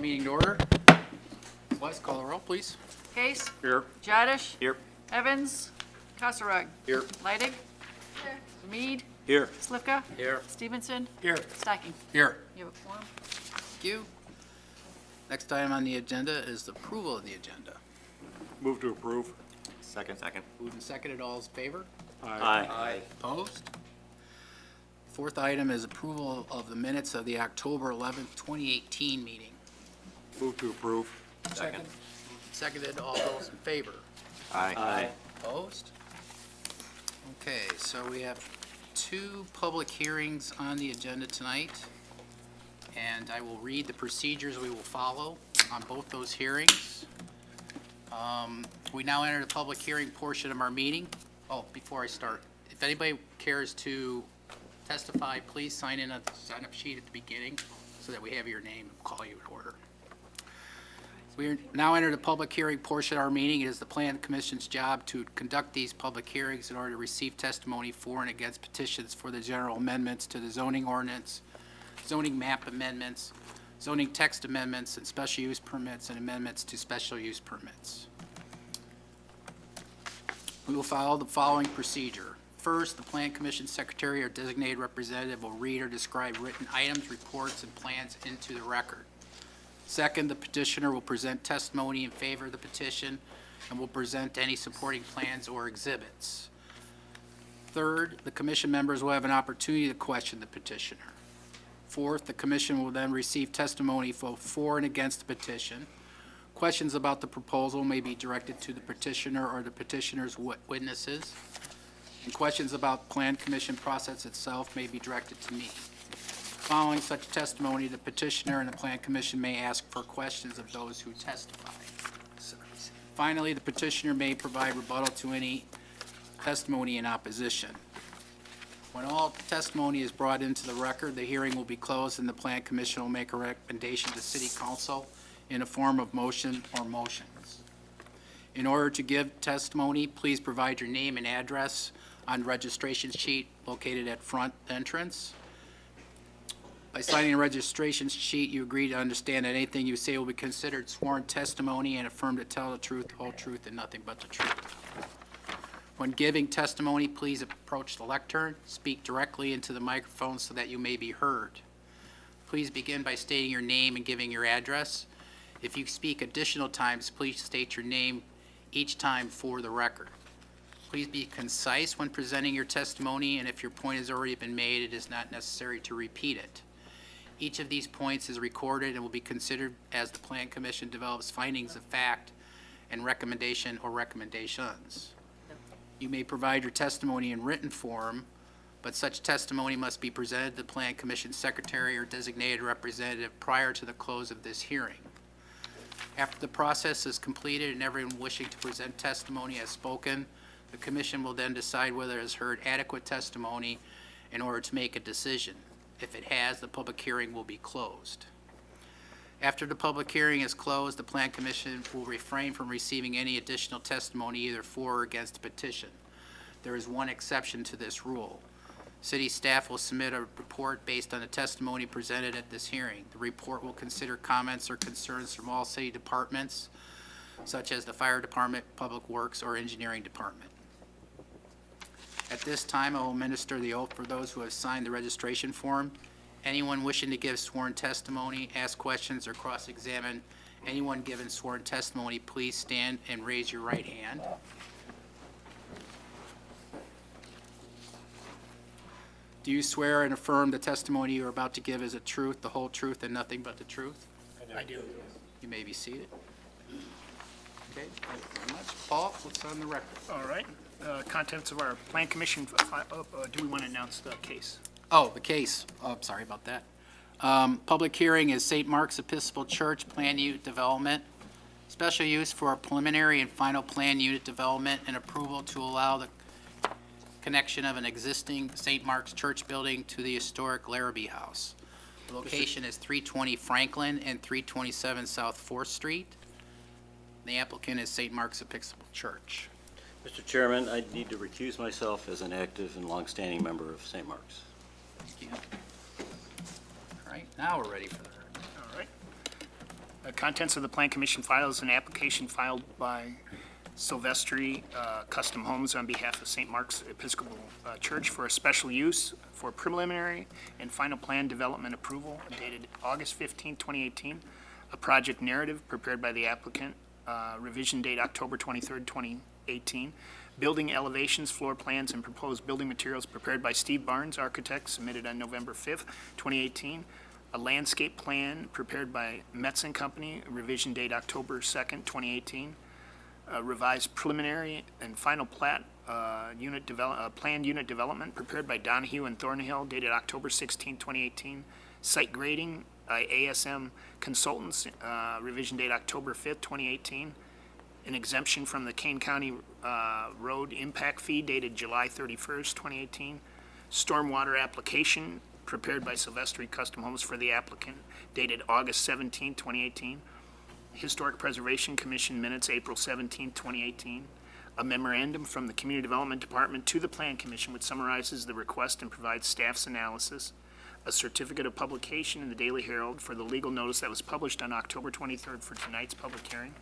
meeting to order. Wes, call the roll, please. Case. Here. Jadish. Here. Evans. Kasserag. Here. Leidig. Mead. Here. Slivka. Here. Stevenson. Here. Stocking. Here. You have a quorum. Thank you. Next item on the agenda is the approval of the agenda. Move to approve. Second. Moved and seconded, all is in favor? Aye. Opposed? Fourth item is approval of the minutes of the October 11th, 2018 meeting. Move to approve. Second. Seconded, all those in favor? Aye. Opposed? Okay, so we have two public hearings on the agenda tonight, and I will read the procedures we will follow on both those hearings. We now enter the public hearing portion of our meeting. Oh, before I start, if anybody cares to testify, please sign in on the sign-up sheet at the beginning so that we have your name and call you in order. We now enter the public hearing portion of our meeting. It is the Plan Commission's job to conduct these public hearings in order to receive testimony for and against petitions for the general amendments to the zoning ordinance, zoning map amendments, zoning text amendments, and special use permits and amendments to special use permits. We will follow the following procedure. First, the Plan Commission Secretary or designated representative will read or describe written items, reports, and plans into the record. Second, the petitioner will present testimony in favor of the petition and will present any supporting plans or exhibits. Third, the commission members will have an opportunity to question the petitioner. Fourth, the commission will then receive testimony for and against the petition. Questions about the proposal may be directed to the petitioner or the petitioner's witnesses, and questions about the Plan Commission process itself may be directed to me. Following such testimony, the petitioner and the Plan Commission may ask for questions of those who testify. Finally, the petitioner may provide rebuttal to any testimony in opposition. When all testimony is brought into the record, the hearing will be closed and the Plan Commission will make a recommendation to City Council in a form of motion or motions. In order to give testimony, please provide your name and address on registration sheet located at front entrance. By signing a registration sheet, you agree to understand that anything you say will be considered sworn testimony and affirm to tell the truth, the whole truth, and nothing but the truth. When giving testimony, please approach the lectern, speak directly into the microphone so that you may be heard. Please begin by stating your name and giving your address. If you speak additional times, please state your name each time for the record. Please be concise when presenting your testimony, and if your point has already been made, it is not necessary to repeat it. Each of these points is recorded and will be considered as the Plan Commission develops findings of fact and recommendation or recommendations. You may provide your testimony in written form, but such testimony must be presented to the Plan Commission Secretary or designated representative prior to the close of this hearing. After the process is completed and everyone wishing to present testimony has spoken, the Commission will then decide whether it has heard adequate testimony in order to make a decision. If it has, the public hearing will be closed. After the public hearing is closed, the Plan Commission will refrain from receiving any additional testimony either for or against the petition. There is one exception to this rule. City staff will submit a report based on the testimony presented at this hearing. The report will consider comments or concerns from all city departments, such as the Fire Department, Public Works, or Engineering Department. At this time, I will administer the oath for those who have signed the registration form. Anyone wishing to give sworn testimony, ask questions, or cross-examine anyone giving sworn testimony, please stand and raise your right hand. Do you swear and affirm the testimony you are about to give is the truth, the whole truth, and nothing but the truth? I do. You may be seated. Okay, thank you very much. Paul, what's on the record? All right. Contents of our Plan Commission, do we want to announce the case? Oh, the case. Oh, sorry about that. Public hearing is St. Mark's Episcopal Church Plan Unit Development. Special use for a preliminary and final plan unit development and approval to allow the connection of an existing St. Mark's Church building to the historic Larrabee House. The location is 320 Franklin and 327 South 4th Street. The applicant is St. Mark's Episcopal Church. Mr. Chairman, I need to recuse myself as an active and longstanding member of St. Mark's. Thank you. All right, now we're ready for the record. All right. Contents of the Plan Commission file is an application filed by Silvestri Custom Homes on behalf of St. Mark's Episcopal Church for a special use for preliminary and final plan development approval dated August 15, 2018. A project narrative prepared by the applicant, revision date October 23, 2018. Building elevations, floor plans, and proposed building materials prepared by Steve Barnes, architect, submitted on November 5th, 2018. A landscape plan prepared by Metz and Company, revision date October 2nd, 2018. A revised preliminary and final plat, planned unit development prepared by Donahue and Thornhill, dated October 16, 2018. Site grading by ASM Consultants, revision date October 5th, 2018. An exemption from the Kane County Road Impact Fee dated July 31st, 2018. Stormwater application prepared by Silvestri Custom Homes for the applicant dated August 17, 2018. Historic Preservation Commission minutes, April 17, 2018. A memorandum from the Community Development Department to the Plan Commission which summarizes the request and provides staff's analysis. A certificate of publication in the Daily Herald for the legal notice that was published on October 23rd for tonight's public hearing,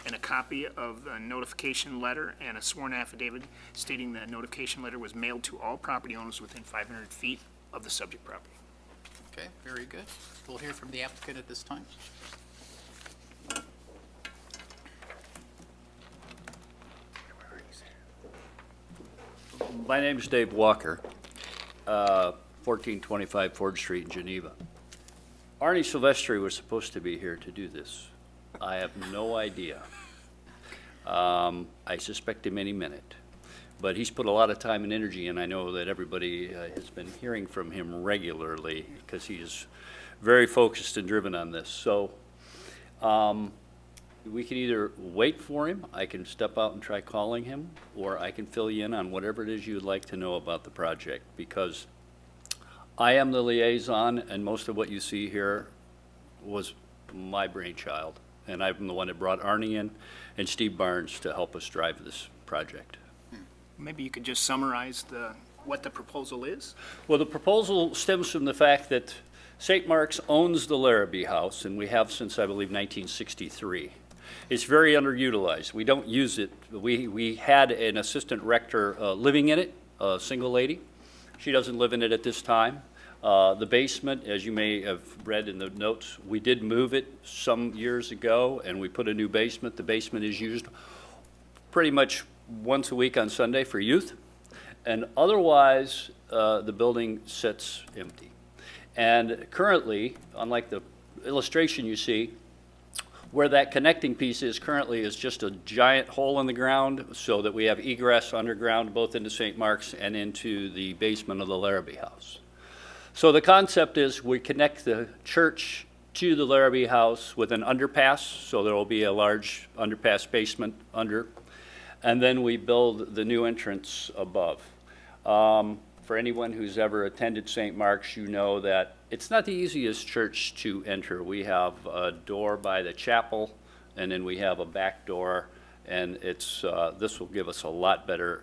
and a copy of the notification letter and a sworn affidavit stating that notification letter was mailed to all property owners within 500 feet of the subject property. Okay, very good. We'll hear from the applicant at this time. My name is Dave Walker, 1425 Ford Street in Geneva. Arnie Silvestri was supposed to be here to do this. I have no idea. I suspect him any minute. But he's put a lot of time and energy, and I know that everybody has been hearing from him regularly because he is very focused and driven on this. So we can either wait for him, I can step out and try calling him, or I can fill you in on whatever it is you'd like to know about the project, because I am the liaison, and most of what you see here was my brainchild. And I'm the one that brought Arnie in and Steve Barnes to help us drive this project. Maybe you could just summarize what the proposal is? Well, the proposal stems from the fact that St. Mark's owns the Larrabee House, and we have since, I believe, 1963. It's very underutilized. We don't use it. We had an assistant rector living in it, a single lady. She doesn't live in it at this time. The basement, as you may have read in the notes, we did move it some years ago, and we put a new basement. The basement is used pretty much once a week on Sunday for youth, and otherwise the building sits empty. And currently, unlike the illustration you see, where that connecting piece is currently is just a giant hole in the ground so that we have egress underground both into St. Mark's and into the basement of the Larrabee House. So the concept is we connect the church to the Larrabee House with an underpass, so there will be a large underpass basement under, and then we build the new entrance above. For anyone who's ever attended St. Mark's, you know that it's not the easiest church to enter. We have a door by the chapel, and then we have a back door, and it's this will give us a lot better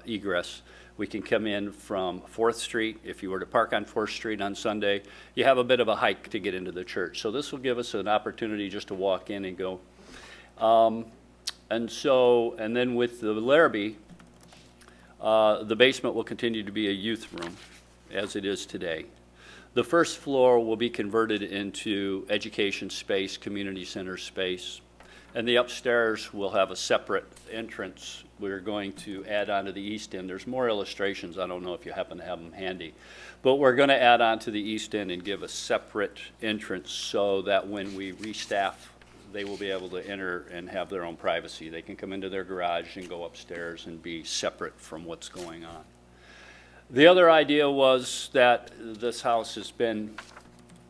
egress. We can come in from 4th Street. If you were to park on 4th Street on Sunday, you have a bit of a hike to get into the church. So this will give us an opportunity just to walk in and go. And then with the Larrabee, the basement will continue to be a youth room, as it is today. The first floor will be converted into education space, community center space, and the upstairs will have a separate entrance. We're going to add on to the east end. There's more illustrations. I don't know if you happen to have them handy. But we're going to add on to the east end and give a separate entrance so that when we restaff, they will be able to enter and have their own privacy. They can come into their garage and go upstairs and be separate from what's going on. The other idea was that this house has been,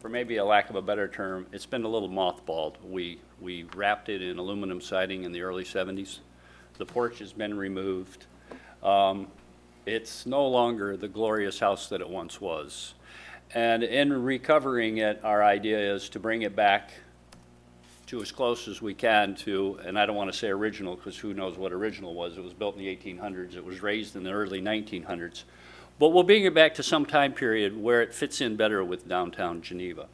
for maybe a lack of a better term, it's been a little mothballed. We wrapped it in aluminum siding in the early 70s. The porch has been removed. It's no longer the glorious house that it once was. And in recovering it, our idea is to bring it back to as close as we can to, and I don't want to say original because who knows what original was. It was built in the 1800s. It was raised in the early 1900s. But we'll bring it back to some time period where it fits in better with downtown Geneva.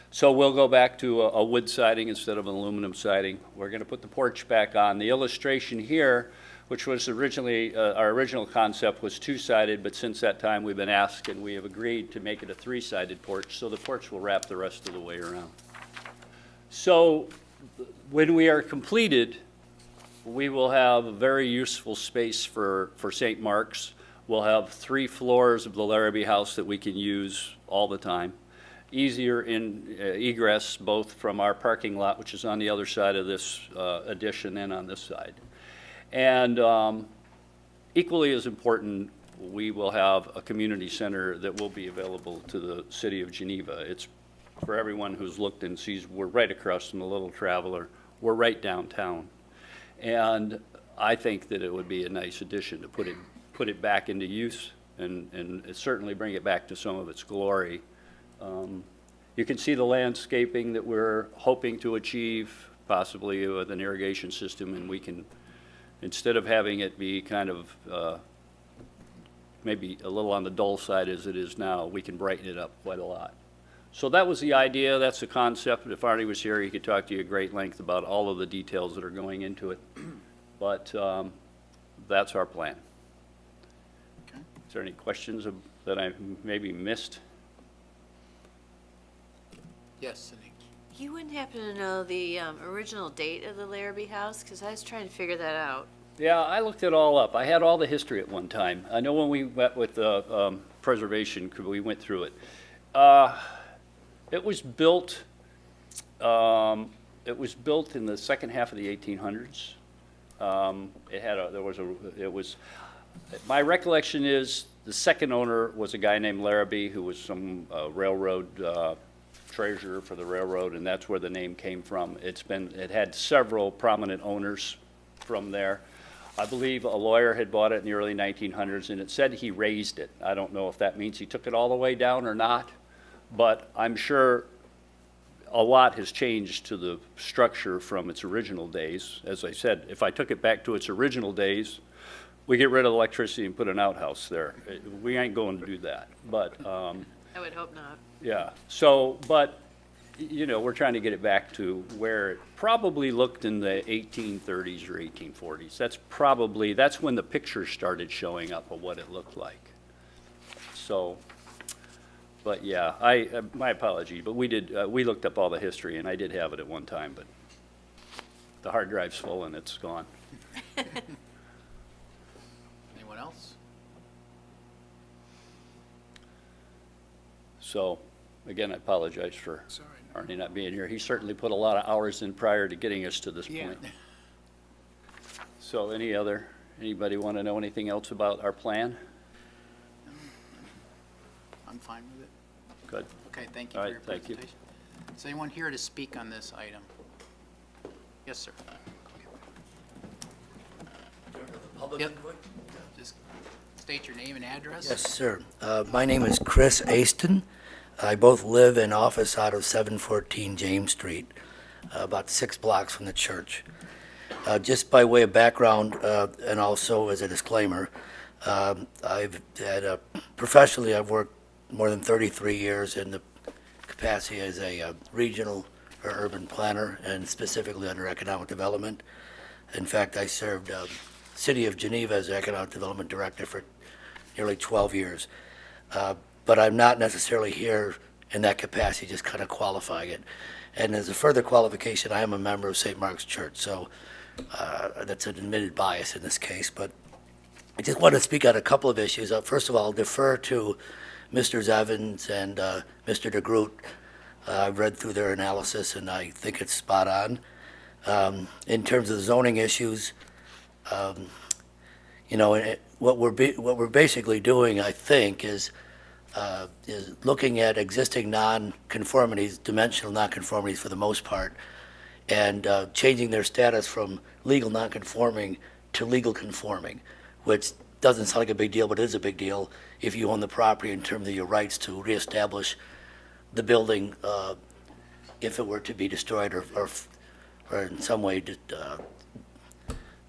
So we'll go back to a wood siding instead of an aluminum siding. We're going to put the porch back on. The illustration here, which was originally, our original concept was two-sided, but since that time we've been asked and we have agreed to make it a three-sided porch, so the porch will wrap the rest of the way around. So when we are completed, we will have a very useful space for St. Mark's. We'll have 3 floors of the Larrabee House that we can use all the time. Easier in egress, both from our parking lot, which is on the other side of this addition, and on this side. And equally as important, we will have a community center that will be available to the city of Geneva. It's for everyone who's looked and sees, we're right across from the Little Traveler. We're right downtown. And I think that it would be a nice addition to put it back into use and certainly bring it back to some of its glory. You can see the landscaping that we're hoping to achieve, possibly with an irrigation system, and we can, instead of having it be kind of maybe a little on the dull side as it is now, we can brighten it up quite a lot. So that was the idea, that's the concept. If Arnie was here, he could talk to you at great length about all of the details that are going into it. But that's our plan. Okay. Is there any questions that I maybe missed? Yes, Cindy. You wouldn't happen to know the original date of the Larrabee House? Because I was trying to figure that out. Yeah, I looked it all up. I had all the history at one time. I know when we met with preservation, we went through it. It was built in the second half of the 1800s. My recollection is the second owner was a guy named Larrabee, who was some railroad treasurer for the railroad, and that's where the name came from. It had several prominent owners from there. I believe a lawyer had bought it in the early 1900s, and it said he raised it. I don't know if that means he took it all the way down or not, but I'm sure a lot has changed to the structure from its original days. As I said, if I took it back to its original days, we get rid of electricity and put an outhouse there. We ain't going to do that, but I would hope not. yeah. So, but, you know, we're trying to get it back to where it probably looked in the 1830s or 1840s. That's when the pictures started showing up of what it looked like. So, but yeah, my apology, but we looked up all the history, and I did have it at one time, but the hard drive's full and it's gone. Anyone else? So, again, I apologize for Arnie not being here. He certainly put a lot of hours in prior to getting us to this point. So anybody want to know anything else about our plan? I'm fine with it. Good. Okay, thank you All for right, your thank you. presentation. Is anyone here to speak on this item? Yes, sir. Yep. Just state your name and address. Yes, sir. My name is Chris Aston. I both live and office out of 714 James Street, about 6 blocks from the church. Just by way of background, and also as a disclaimer, professionally, I've worked more than 33 years in the capacity as a regional or urban planner, and specifically under economic development. In fact, I served City of Geneva as Economic Development Director for nearly 12 years. But I'm not necessarily here in that capacity, just kind of qualifying it. And as a further qualification, I am a member of St. Mark's Church, so that's an admitted bias in this case. But I just want to speak on a couple of issues. First of all, I'll defer to Mr. Evans and Mr. DeGroot. I've read through their analysis, and I think it's spot on. In terms of zoning issues, what we're basically doing, I think, is looking at existing non-conformities, dimensional non-conformities for the most part, and changing their status from legal non-conforming to legal conforming, which doesn't sound like a big deal, but it is a big deal if you own the property in terms of your rights to reestablish the building if it were to be destroyed or in some way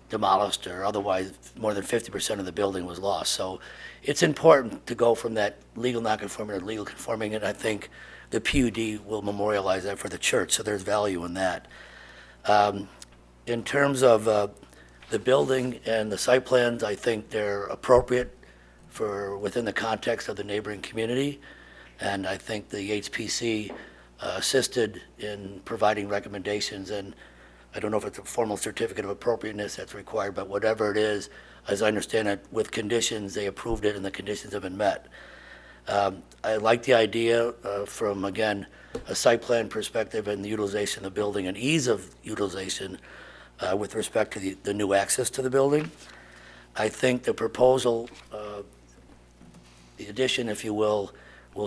demolished, or otherwise more than 50% of the building was lost. So it's important to go from that legal nonconforming to legal conforming, and I think the PUD will memorialize that for the church, so there's value in that. In terms of the building and the site plans, I think they're appropriate for within the context of the neighboring community, and I think the HPC assisted in providing recommendations, and I don't know if it's a formal certificate of appropriateness that's required, but whatever it is, as I understand it, with conditions, they approved it and the conditions have been met. I like the idea from, again, a site plan perspective and the utilization of the building and ease of utilization with respect to the new access to the building. I think the proposal, the addition, if you will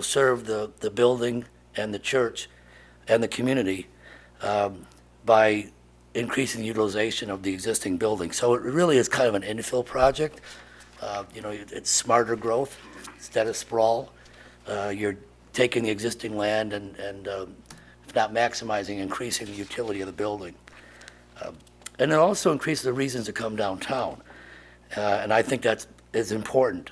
serve the building and the church and the community by increasing the utilization of the existing building. So it really is kind of an infill project. It's smarter growth instead of sprawl. You're taking the existing land and if not maximizing, increasing the utility of the building. And it also increases the reasons to come downtown. And I think that is important.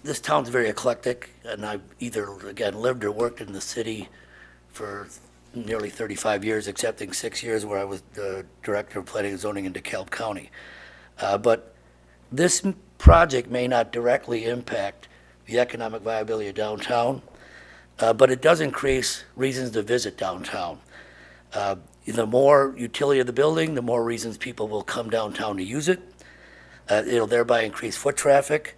This town's very eclectic, and I've either, again, lived or worked in the city for nearly 35 years, excepting 6 years where I was the Director of Planning and Zoning in DeKalb County. But this project may not directly impact the economic viability of downtown, but it does increase reasons to visit downtown. The more utility of the building, the more reasons people will come downtown to use it. It'll thereby increase foot traffic.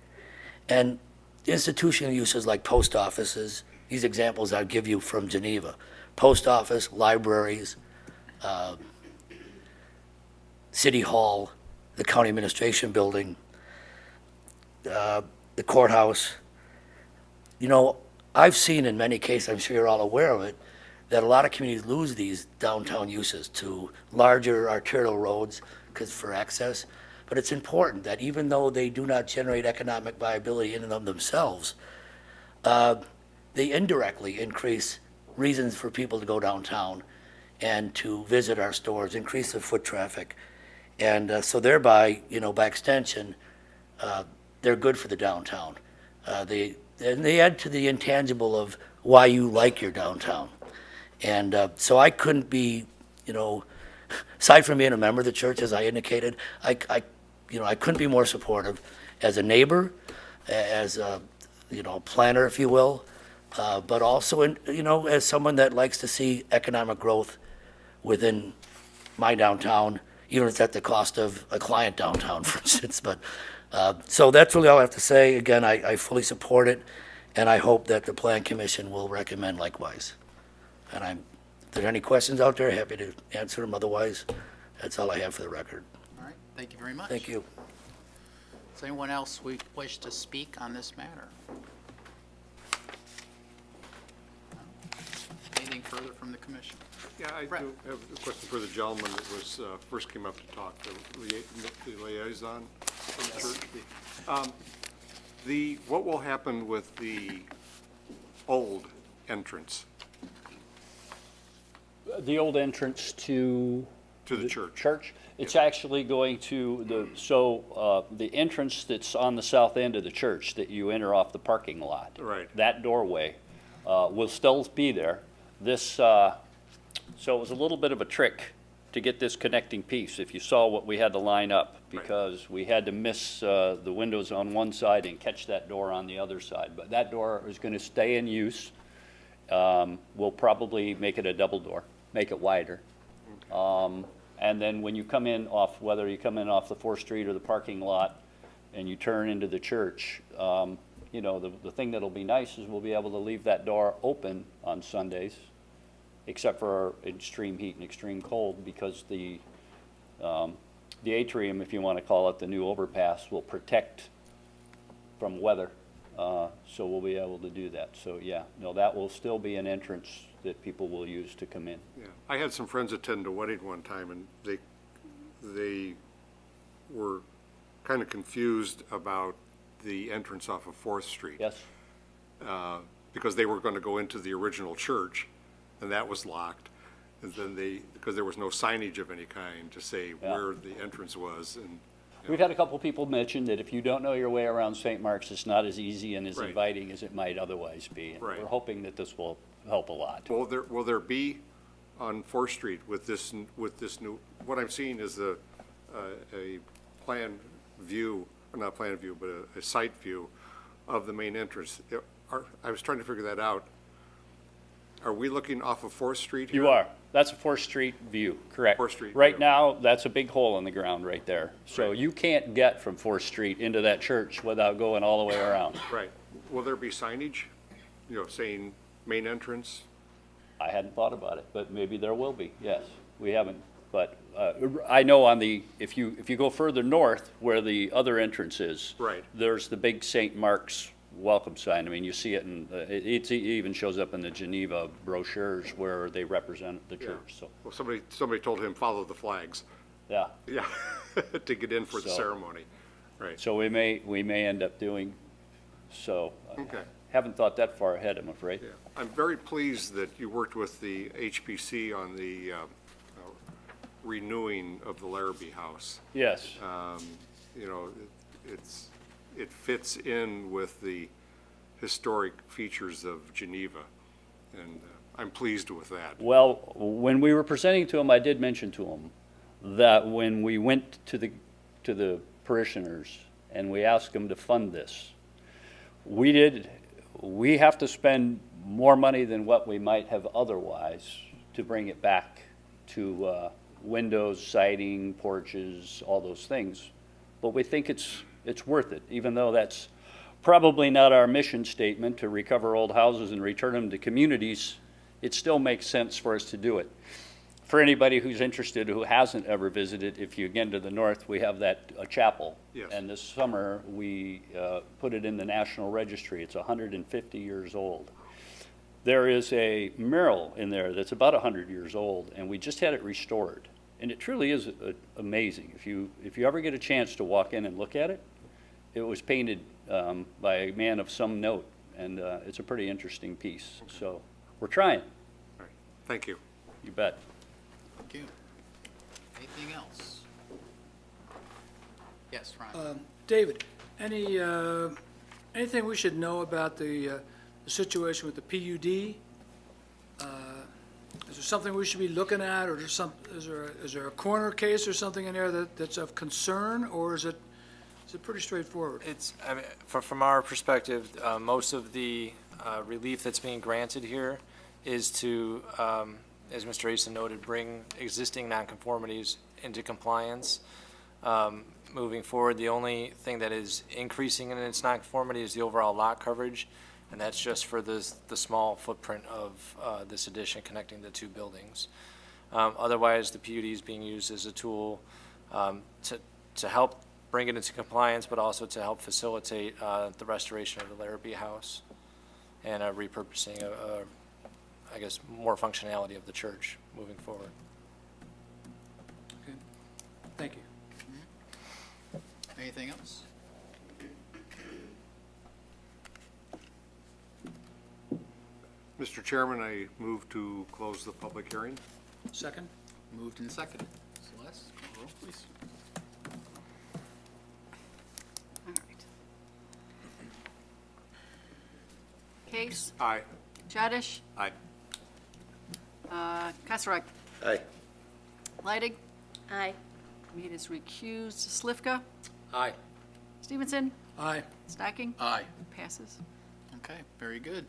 And institutional uses like post offices, these examples I'll give you from Geneva. Post office, libraries, City Hall, the County Administration Building, the courthouse. I've seen in many cases, I'm sure you're all aware of it, that a lot of communities lose these downtown uses to larger arterial roads because for access. But it's important that even though they do not generate economic viability in and of themselves, they indirectly increase reasons for people to go downtown and to visit our stores, increase the foot traffic. And so thereby, by extension, they're good for the downtown. They add to the intangible of why you like your downtown. And so I couldn't be, aside from being a member of the church, as I indicated, I couldn't be more supportive as a neighbor, as a, planner, if you will, but also, as someone that likes to see economic growth within my downtown, even if it's at the cost of a client downtown, for instance. But so that's really all I have to say. Again, I fully support it, and I hope that the Plan Commission will recommend likewise. And if there's any questions out there, happy to answer them. Otherwise, that's all I have for the record. All right, thank you very much. Thank you. Does anyone else wish to speak on this matter? No? Anything further from the commission? Yeah, I Brett. do have a question for the gentleman that was, first came up to talk, the liaison from the church. What will happen with the old entrance The old entrance to to the church? church, it's actually going to the entrance that's on the south end of the church that you enter off the parking lot. Right. That doorway will still be there. So it was a little bit of a trick to get this connecting piece. If you saw what we had to line up, because we had to miss the windows on one side and catch that door on the other side. But that door is going to stay in use. We'll probably make it a double door, make it wider. And then when you come in off, whether you come in off the 4th Street or the parking lot and you turn into the church, the thing that'll be nice is we'll be able to leave that door open on Sundays, except for extreme heat and extreme cold, because the atrium, if you want to call it, the new overpass, will protect from weather. So we'll be able to do that. So yeah, no, that will still be an entrance that people will use to come in. Yeah, I had some friends attend a wedding one time, and they were kind of confused about the entrance off of 4th Street. Yes? Because they were going to go into the original church, and that was locked. And then because there was no signage of any kind to say where the entrance was, and, We've had a couple people mention that if you don't know your way around St. Mark's, it's not as easy and as Right. inviting as it might otherwise be. And Right. we're hoping that this will help a lot. will there be on Fourth Street with this new, what I'm seeing is a plan view, not plan view, but a site view of the main entrance. I was trying to figure that out. Are we looking off of Fourth Street here? You are. That's a 4th Street view, correct. 4th Street Right view. now, that's a big hole in the ground right there. So Right. you can't get from 4th Street into that church without going all the way around. Right. Will there be signage, saying main entrance? I hadn't thought about it, but maybe there will be, yes. We haven't, but I know on if you go further north where the other entrance is. Right. There's the big St. Mark's welcome sign. I mean, you see it it even shows up in the Geneva brochures where they represent the church, so, Well, somebody told him, follow the flags. yeah. Yeah, to get in for the So- ceremony. Right. So we may end up doing, so. Okay. Haven't thought that far ahead, I'm afraid. Yeah. I'm very pleased that you worked with the HPC on the renewing of the Larrabee House. Yes. You know, it fits in with the historic features of Geneva, and I'm pleased with that. Well, when we were presenting to him, I did mention to him that when we went to the parishioners and we asked them to fund this, we have to spend more money than what we might have otherwise to bring it back to windows, siding, porches, all those things. But we think it's worth it, even though that's probably not our mission statement to recover old houses and return them to communities. It still makes sense for us to do it. For anybody who's interested, who hasn't ever visited, if you again to the north, we have that chapel. Yes. And this summer, we put it in the National Registry. It's 150 years old. There is a mural in there that's about 100 years old, and we just had it restored. And it truly is amazing. If you ever get a chance to walk in and look at it, it was painted by a man of some note, and it's a pretty interesting piece. So we're trying. All right. Thank you. You bet. Thank you. Anything else? Yes, Ron? David, anything we should know about the situation with the PUD? Is there something we should be looking at, or is there a corner case or something in there that's of concern, or is it pretty straightforward? I mean, from our perspective, most of the relief that's being granted here is to, as Mr. Eason noted, bring existing nonconformities into compliance. Moving forward, the only thing that is increasing in its nonconformity is the overall lot coverage, and that's just for the small footprint of this addition connecting the two buildings. Otherwise, the PUD is being used as a tool to help bring it into compliance, but also to help facilitate the restoration of the Larrabee House and repurposing, I guess, more functionality of the church moving forward. Okay. Thank you. Anything else? Mr. Chairman, I move to close the public hearing. Second? Moved and seconded. Celeste, call roll, please. All right. Case, Aye. Jadish, Aye. Kasserag, Aye. Leidig, Aye. Mead is recused, Slivka, Aye. Stevenson, Aye. Stacking, Aye. passes. Okay, very good.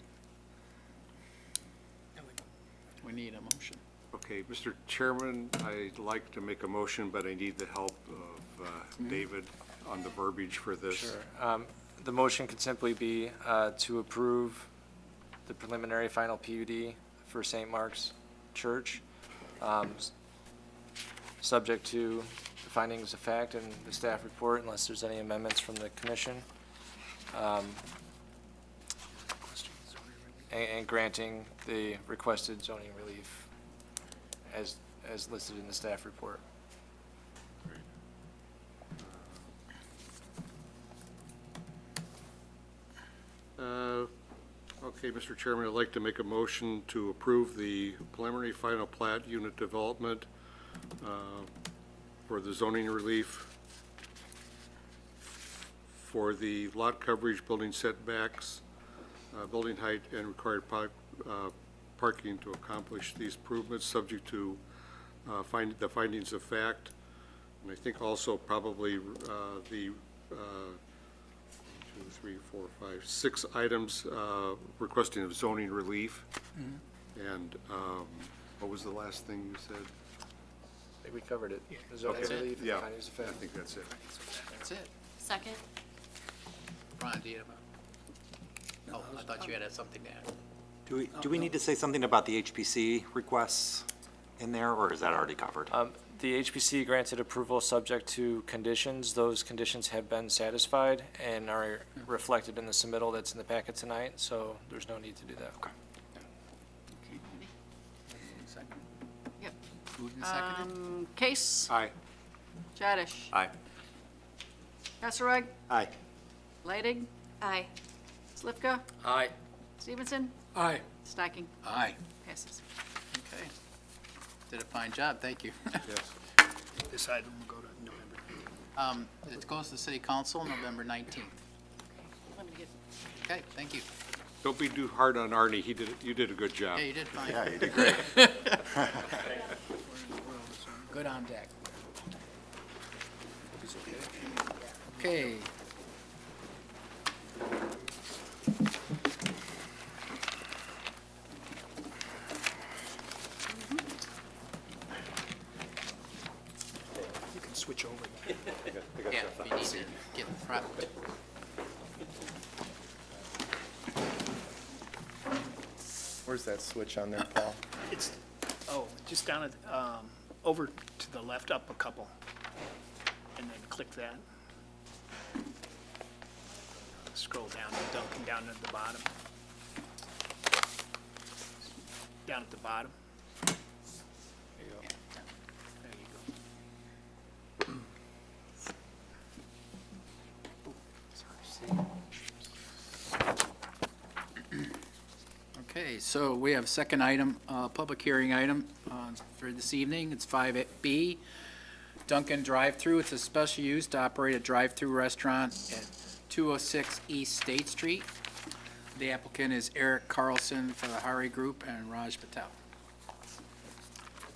We need a motion. Okay, Mr. Chairman, I'd like to make a motion, but I need the help of David on the verbiage for this. Sure. The motion could simply be to approve the preliminary final PUD for St. Mark's Church, subject to the findings of fact and the staff report, unless there's any amendments from the commission, and granting the requested zoning relief as listed in the staff report. Okay, Mr. Chairman, I'd like to make a motion to approve the preliminary final plat unit development for the zoning relief for the lot coverage, building setbacks, building height, and required parking to accomplish these improvements, subject to the findings of fact. And I think also probably the 6 items requesting of zoning relief. And what was the last thing you said? I think we covered it. The zoning That's it? relief, the Yeah, findings of I fact. think that's it. That's it. Second? Ron, do you have a? Oh, I thought you had something to add. Do we need to say something about the HPC requests in there, or is that already covered? The HPC granted approval subject to conditions. Those conditions have been satisfied and are reflected in the submittal that's in the packet tonight, so there's no need to do that. Okay. Second. Yep. Moved and seconded. Case, Aye. Jadish, Aye. Kasserag, Aye. Leidig, Aye. Slivka, Aye. Stevenson, Aye. Steiking. Aye. Passes. Okay. Did a fine job, thank you. Yes. This item will go to November. It goes to the city council November 19th. Let me get, Okay, thank you. Don't be too hard on Arnie. You did a good job. Yeah, you did fine. Yeah, you did great. Good on deck. Okay. You can switch over. Yeah, if you need to get in front. Where's that switch on there, Paul? It's, just down at, over to the left, up a couple, and then click that. Scroll down, Dunkin down at the bottom. Down at the bottom. There you go. Okay, so we have a second item, public hearing item for this evening. It's 5B, Dunkin Drive-Through. It's a special use to operate a drive-through restaurant at 206 East State Street. The applicant is Eric Carlson for the Hari Group and Raj Patel.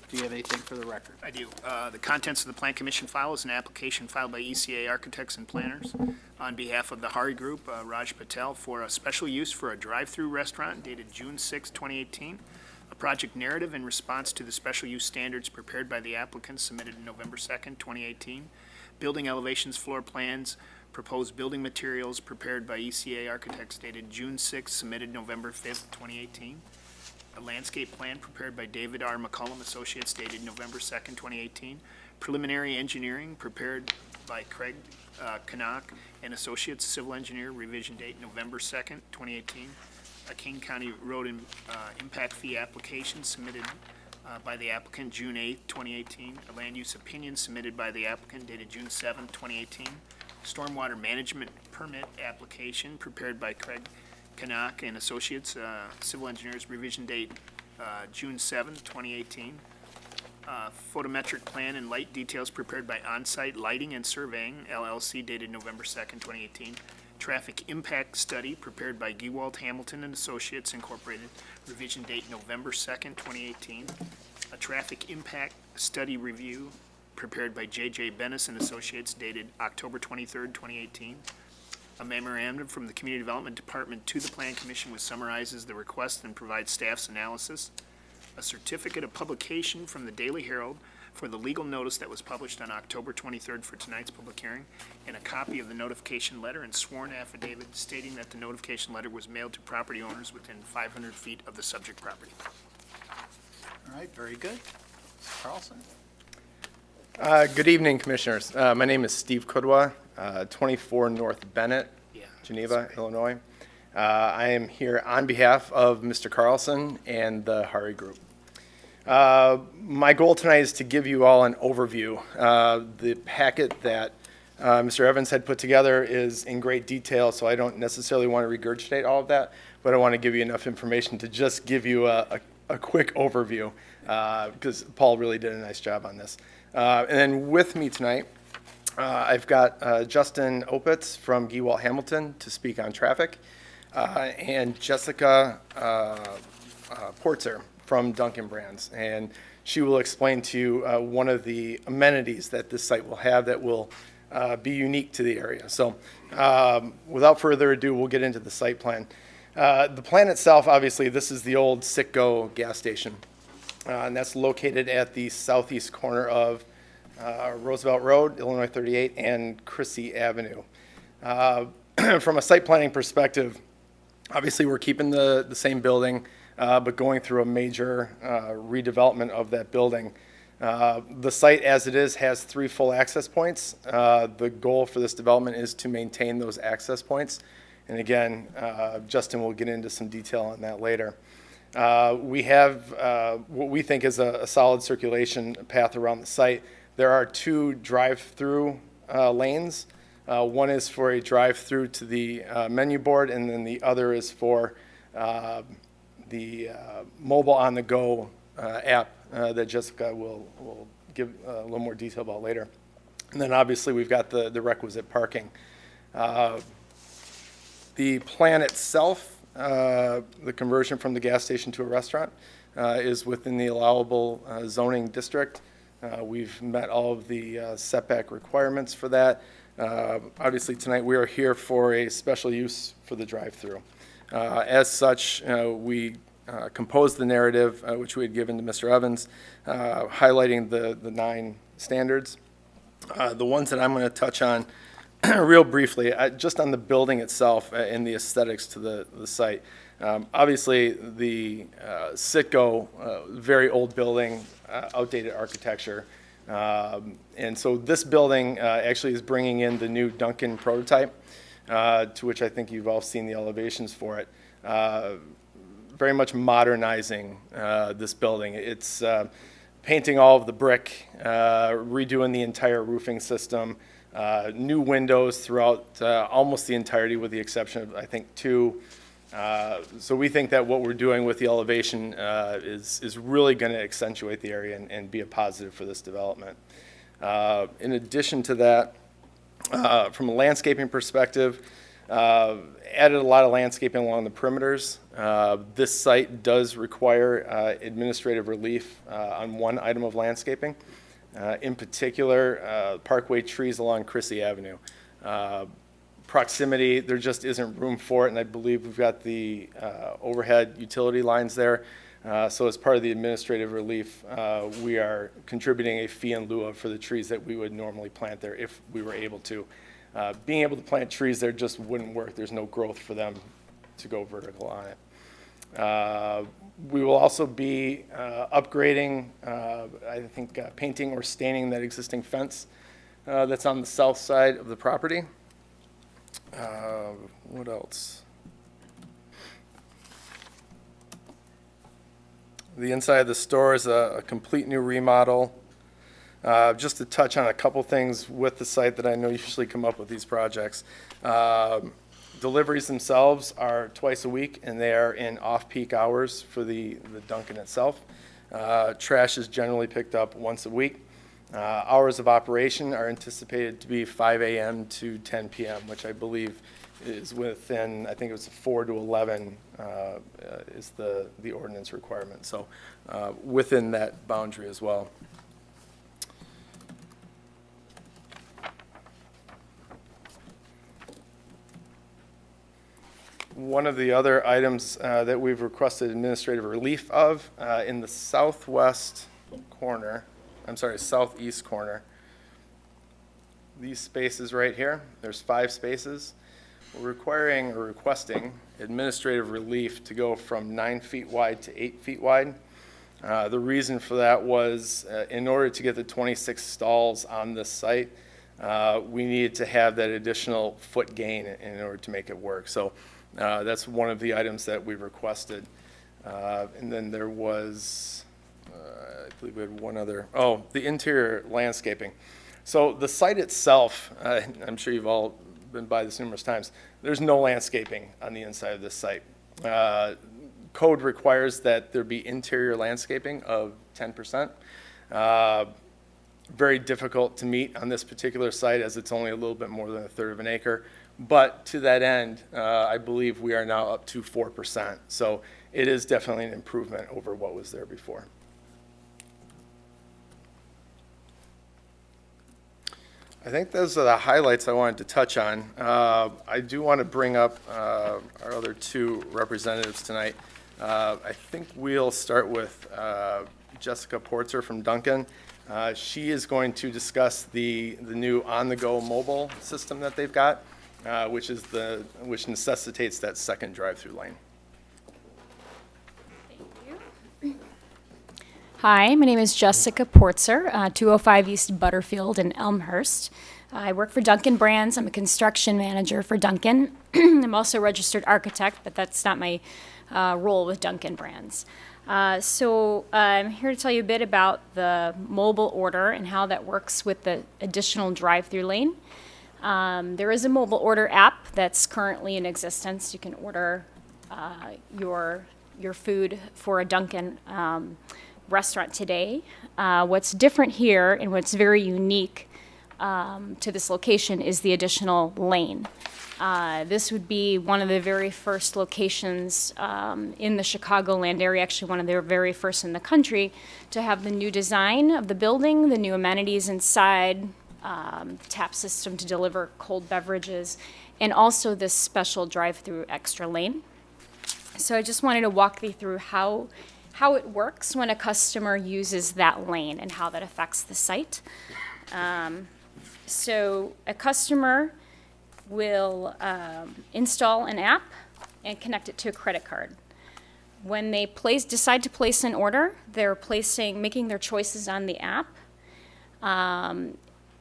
Do you have anything for the record? I do. The contents of the Plan Commission file is an application filed by ECA Architects and Planners on behalf of the Hari Group, Raj Patel, for a special use for a drive-through restaurant dated June 6, 2018. A project narrative in response to the special use standards prepared by the applicant submitted November 2nd, 2018. Building elevations, floor plans, proposed building materials prepared by ECA Architects dated June 6, submitted November 5th, 2018. A landscape plan prepared by David R. McCullum Associates dated November 2nd, 2018. Preliminary engineering prepared by Craig Canuck and Associates, Civil Engineer, revision date November 2nd, 2018. A King County Road Impact Fee application submitted by the applicant June 8th, 2018. A land use opinion submitted by the applicant dated June 7th, 2018. Stormwater management permit application prepared by Craig Canuck and Associates, Civil Engineers, revision date June 7th, 2018. Photometric plan and light details prepared by On-Site Lighting and Surveying, LLC, dated November 2nd, 2018. Traffic impact study prepared by Gewalt Hamilton and Associates Incorporated, revision date November 2nd, 2018. A traffic impact study review prepared by J.J. Bennis and Associates, dated October 23rd, 2018. A memorandum from the Community Development Department to the Plan Commission which summarizes the request and provides staff's analysis. A certificate of publication from the Daily Herald for the legal notice that was published on October 23rd for tonight's public hearing, and a copy of the notification letter and sworn affidavit stating that the notification letter was mailed to property owners within 500 feet of the subject property. All right, very good. Mr. Carlson? Good evening, Commissioners. My name is Steve Kudwa, 24 North Bennett, Yeah. Geneva, Illinois. I am here on behalf of Mr. Carlson and the Hari Group. My goal tonight is to give you all an overview. The packet that Mr. Evans had put together is in great detail, so I don't necessarily want to regurgitate all of that, but I want to give you enough information to just give you a quick overview, because Paul really did a nice job on this. And then with me tonight, I've got Justin Opitz from Gewalt Hamilton to speak on traffic, and Jessica Portzer from Dunkin Brands. And she will explain to you one of the amenities that this site will have that will be unique to the area. So without further ado, we'll get into the site plan. The plan itself, obviously, this is the old Citgo gas station, and that's located at the southeast corner of Roosevelt Road, Illinois 38, and Crissy Avenue. From a site planning perspective, obviously, we're keeping the same building, but going through a major redevelopment of that building. The site as it is has 3 full access points. The goal for this development is to maintain those access points. And again, Justin will get into some detail on that later. We have what we think is a solid circulation path around the site. There are 2 drive-through lanes. One is for a drive-through to the menu board, and then the other is for the mobile on-the-go app that Jessica will give a little more detail about later. And then obviously we've got the requisite parking. The plan itself, the conversion from the gas station to a restaurant, is within the allowable zoning district. We've met all of the setback requirements for that. Obviously tonight we are here for a special use for the drive-through. As such, we composed the narrative, which we had given to Mr. Evans, highlighting the 9 standards. The ones that I'm going to touch on real briefly, just on the building itself and the aesthetics to the site. Obviously, the Citgo, very old building, outdated architecture. And so this building actually is bringing in the new Dunkin prototype, to which I think you've all seen the elevations for it. Very much modernizing this building. It's painting all of the brick, redoing the entire roofing system, new windows throughout almost the entirety with the exception of, I think, 2. So we think that what we're doing with the elevation is really going to accentuate the area and be a positive for this development. In addition to that, from a landscaping perspective, added a lot of landscaping along the perimeters. This site does require administrative relief on one item of landscaping. In particular, parkway trees along Crissy Avenue. Proximity, there just isn't room for it, and I believe we've got the overhead utility lines there. So as part of the administrative relief, we are contributing a fee in lieu of for the trees that we would normally plant there if we were able to. Being able to plant trees there just wouldn't work. There's no growth for them to go vertical on it. We will also be upgrading, I think, painting or staining that existing fence that's on the south side of the property. What else? The inside of the store is a complete new remodel. Just to touch on a couple things with the site that I know usually come up with these projects. Deliveries themselves are twice a week, and they are in off-peak hours for the Dunkin' itself. Trash is generally picked up once a week. Hours of operation are anticipated to be 5 a.m. to 10 p.m., which I believe is within, I think it was 4 to 11 is the ordinance requirement. So within that boundary as well. One of the other items that we've requested administrative relief of in the southeast corner, these spaces right here, there's 5 spaces. We're requiring or requesting administrative relief to go from 9 feet wide to 8 feet wide. The reason for that was in order to get the 26 stalls on this site, we needed to have that additional foot gain in order to make it work. So that's one of the items that we requested. And then there was, I believe we had one other, the interior landscaping. So the site itself, I'm sure you've all been by this numerous times, there's no landscaping on the inside of this site. Code requires that there be interior landscaping of 10%. Very difficult to meet on this particular site as it's only a little bit more than a third of an acre. But to that end, I believe we are now up to 4%. So it is definitely an improvement over what was there before. I think those are the highlights I wanted to touch on. I do want to bring up our other two representatives tonight. I think we'll start with Jessica Porter from Dunkin. She is going to discuss the new on-the-go mobile system that they've got, which necessitates that second drive-through lane. Hi, my name is Jessica Portzer, 205 East Butterfield in Elmhurst. I work for Dunkin Brands. I'm a construction manager for Dunkin. I'm also a registered architect, but that's not my role with Dunkin Brands. So I'm here to tell you a bit about the mobile order and how that works with the additional drive-through lane. There is a mobile order app that's currently in existence. You can order your food for a Dunkin restaurant today. What's different here and what's very unique to this location is the additional lane. This would be one of the very first locations in the Chicagoland area, actually one of the very first in the country, to have the new design of the building, the new amenities inside, tap system to deliver cold beverages, and also this special drive-through extra lane. So I just wanted to walk you through how it works when a customer uses that lane and how that affects the site. So a customer will install an app and connect it to a credit card. When they decide to place an order, they're making their choices on the app.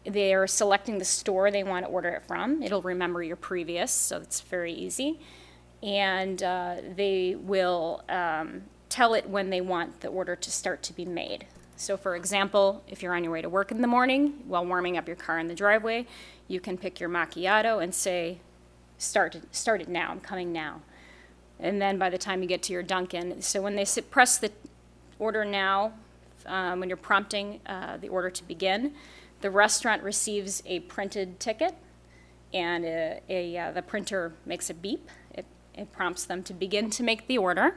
They're selecting the store they want to order it from. It'll remember your previous, so it's very easy. And they will tell it when they want the order to start to be made. So for example, if you're on your way to work in the morning, while warming up your car in the driveway, you can pick your macchiato and say, start it now, I'm coming now. And then by the time you get to your Dunkin', so when they press the order now, when you're prompting the order to begin, the restaurant receives a printed ticket, and the printer makes a beep. It prompts them to begin to make the order,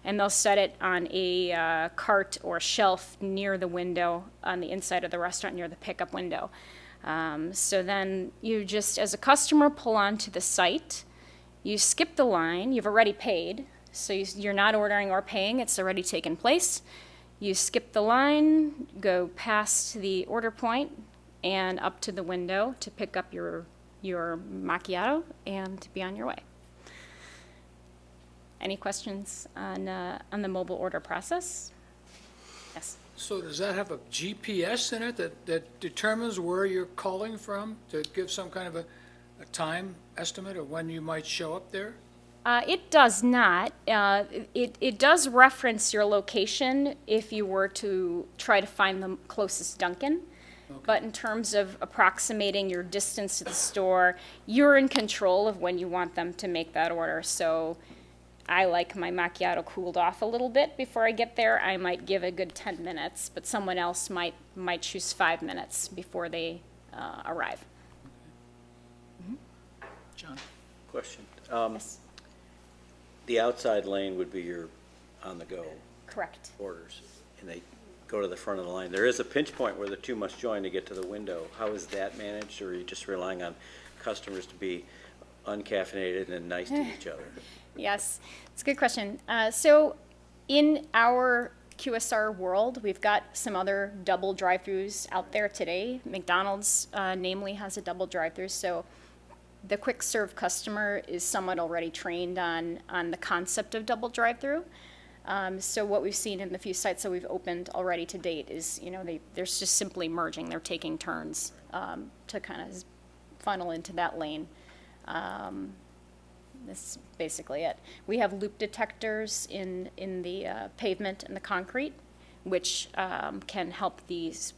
and they'll set it on a cart or shelf near the window on the inside of the restaurant, near the pickup window. So then you just, as a customer, pull onto the site. You skip the line. You've already paid, so you're not ordering or paying. It's already taken place. You skip the line, go past the order point, and up to the window to pick up your macchiato and to be on your way. Any questions on the mobile order process? Yes. So does that have a GPS in it that determines where you're calling from to give some kind of a time estimate of when you might show up there? It does not. It does reference your location if you were to try to find the closest Dunkin'. Okay. But in terms of approximating your distance to the store, you're in control of when you want them to make that order. So I like my macchiato cooled off a little bit before I get there. I might give a good 10 minutes, but someone else might choose 5 minutes before they arrive. Mm-hmm. John? Question. Yes. The outside lane would be your on-the-go Correct. orders, and they go to the front of the line. There is a pinch point where the two must join to get to the window. How is that managed, or are you just relying on customers to be uncaffeinated and nice to each other? Yes, it's a good question. So in our QSR world, we've got some other double drive-throughs out there today. McDonald's, namely, has a double drive-through. So the quick serve customer is somewhat already trained on the concept of double drive-through. So what we've seen in the few sites that we've opened already to date is, they're just simply merging. They're taking turns to kind of funnel into that lane. That's basically it. We have loop detectors in the pavement and the concrete, which can help these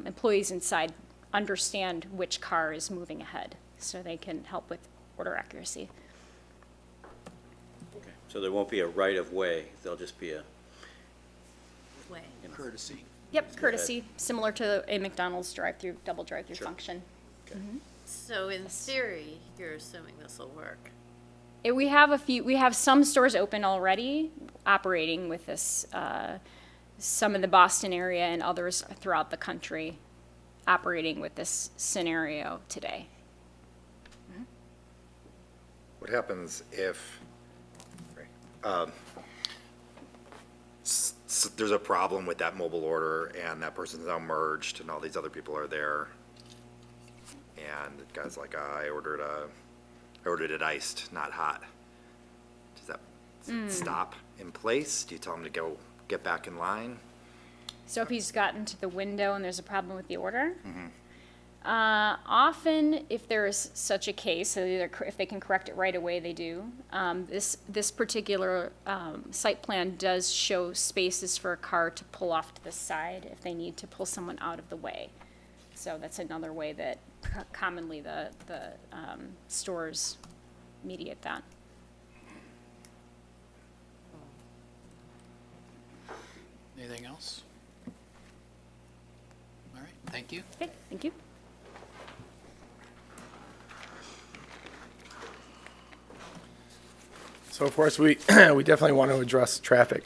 employees inside understand which car is moving ahead, so they can help with order accuracy. So there won't be a right-of-way, there'll just be a, Way. Courtesy. Yep, courtesy, similar to a McDonald's drive-through, double drive-through Sure. function. So in theory, you're assuming this will work. We have some stores open already, operating with this, some in the Boston area and others throughout the country, operating with this scenario today. What happens if there's a problem with that mobile order and that person's now merged and all these other people are there? And the guy's like, I ordered it iced, not hot. Does that stop in place? Do you tell him to go get back in line? So if he's gotten to the window and there's a problem with the order? Often, if there is such a case, so either if they can correct it right away, they do. This particular site plan does show spaces for a car to pull off to the side if they need to pull someone out of the way. So that's another way that commonly the stores mediate that. Anything else? All right, thank you. Okay, thank you. So of course, we definitely want to address traffic.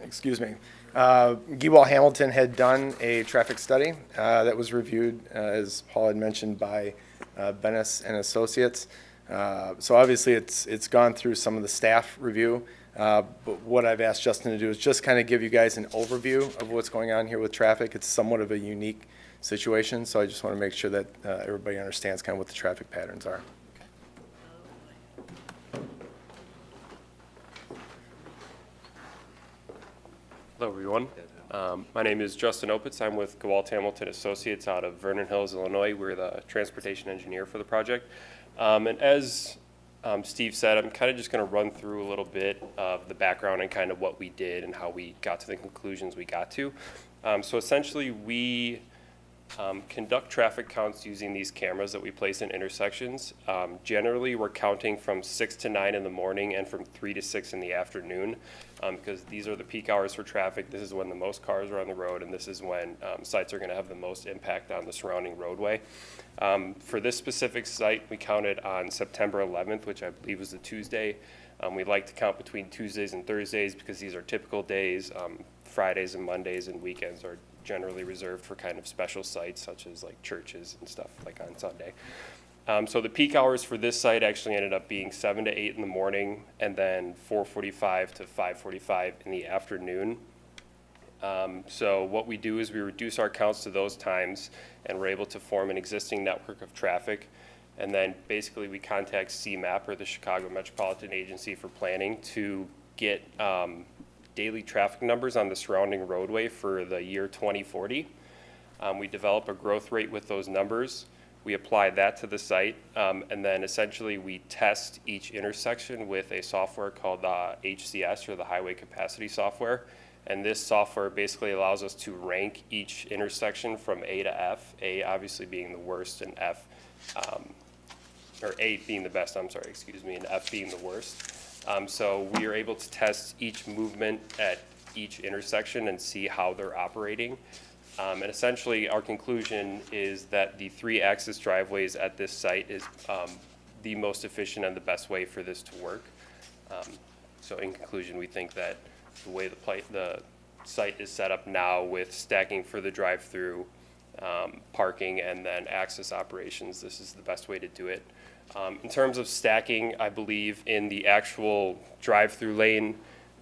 Excuse me. Giebel Hamilton had done a traffic study that was reviewed, as Paul had mentioned, by Bennis and Associates. So obviously, it's gone through some of the staff review. But what I've asked Justin to do is just kind of give you guys an overview of what's going on here with traffic. It's somewhat of a unique situation, so I just want to make sure that everybody understands kind of what the traffic patterns are. Hello, everyone. My name is Justin Opitz. I'm with Gewalt Hamilton Associates out of Vernon Hills, Illinois. We're the transportation engineer for the project. And as Steve said, I'm kind of just going to run through a little bit of the background and kind of what we did and how we got to the conclusions we got to. So essentially, we conduct traffic counts using these cameras that we place in intersections. Generally, we're counting from 6 to 9 in the morning and from 3 to 6 in the afternoon, because these are the peak hours for traffic. This is when the most cars are on the road, and this is when sites are going to have the most impact on the surrounding roadway. For this specific site, we counted on September 11th, which I believe was a Tuesday. We like to count between Tuesdays and Thursdays because these are typical days. Fridays and Mondays and weekends are generally reserved for kind of special sites such as like churches and stuff like on Sunday. So the peak hours for this site actually ended up being 7 to 8 in the morning and then 4:45 to 5:45 in the afternoon. So what we do is we reduce our counts to those times and we're able to form an existing network of traffic. And then basically we contact CMAP, or the Chicago Metropolitan Agency for Planning, to get daily traffic numbers on the surrounding roadway for the year 2040. We develop a growth rate with those numbers. We apply that to the site, and then essentially we test each intersection with a software called HCS, or the Highway Capacity Software. And this software basically allows us to rank each intersection from A to F, A obviously being the worst and F, or A being the best, I'm sorry, excuse me, and F being the worst. So we are able to test each movement at each intersection and see how they're operating. And essentially, our conclusion is that the 3-axis driveways at this site is the most efficient and the best way for this to work. So in conclusion, we think that the way the site is set up now with stacking for the drive-through, parking, and then access operations, this is the best way to do it. In terms of stacking, I believe in the actual drive-through lane,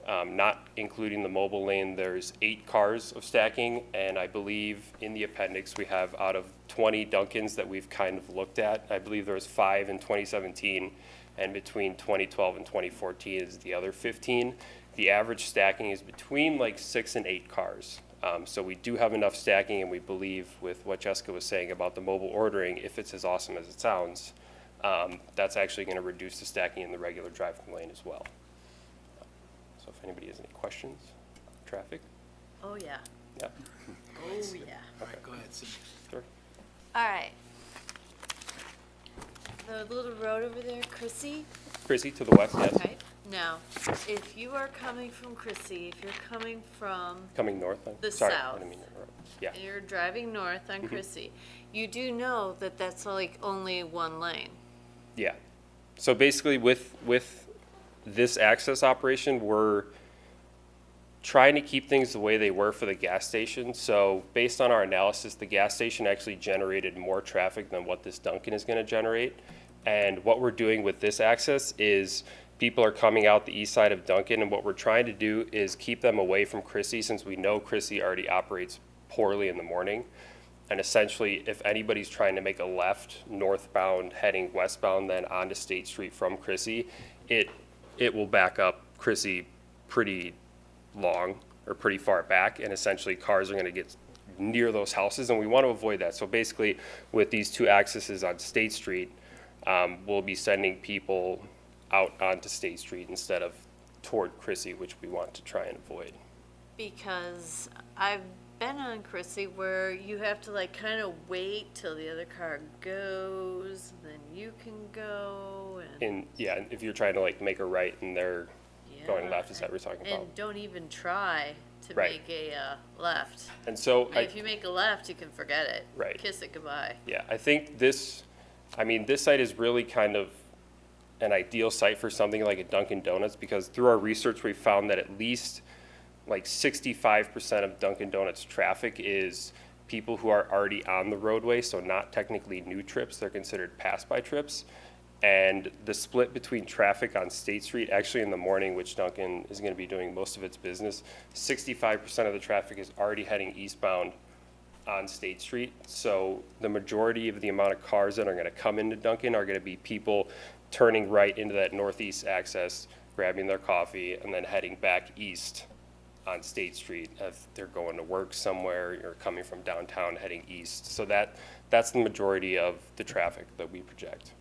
not including the mobile lane, there's 8 cars of stacking, and I believe in the appendix we have out of 20 Dunkins that we've kind of looked at. I believe there was 5 in 2017, and between 2012 and 2014 is the other 15. The average stacking is between like 6 and 8 cars. So we do have enough stacking, and we believe with what Jessica was saying about the mobile ordering, if it's as awesome as it sounds, that's actually going to reduce the stacking in the regular drive-through lane as well. So if anybody has any questions, traffic? Oh, yeah. Yeah. Oh, yeah. All right, go ahead, Sid. Sure. All right. The little road over there, Chrissy, Chrissy, to the west, yes. okay? Now, if you are coming from Chrissy, if you're coming from, Coming north. The Sorry, south. I didn't mean to interrupt. Yeah. and you're driving north on Chrissy, you do know that that's like only one lane. Yeah. So basically with this access operation, we're trying to keep things the way they were for the gas station. So based on our analysis, the gas station actually generated more traffic than what this Dunkin' is going to generate. And what we're doing with this access is people are coming out the east side of Dunkin', and what we're trying to do is keep them away from Chrissy, since we know Chrissy already operates poorly in the morning. And essentially, if anybody's trying to make a left northbound heading westbound then onto State Street from Chrissy, it will back up Chrissy pretty long or pretty far back, and essentially cars are going to get near those houses, and we want to avoid that. So basically, with these two accesses on State Street, we'll be sending people out onto State Street instead of toward Chrissy, which we want to try and avoid. Because I've been on Chrissy where you have to like kind of wait till the other car goes, and then you can go, and. And if you're trying to like make a right and they're going Yeah, left, is that what you're talking about? And don't even try to Right. make a left. And so If you make a left, you can forget it. Right. Kiss it goodbye. Yeah, I think this site is really kind of an ideal site for something like a Dunkin' Donuts, because through our research, we found that at least like 65% of Dunkin' Donuts traffic is people who are already on the roadway, so not technically new trips, they're considered pass-by trips. And the split between traffic on State Street, actually in the morning, which Dunkin' is going to be doing most of its business, 65% of the traffic is already heading eastbound on State Street. So the majority of the amount of cars that are going to come into Dunkin' are going to be people turning right into that northeast access, grabbing their coffee, and then heading back east on State Street if they're going to work somewhere or coming from downtown heading east. So that's the majority of the traffic that we project.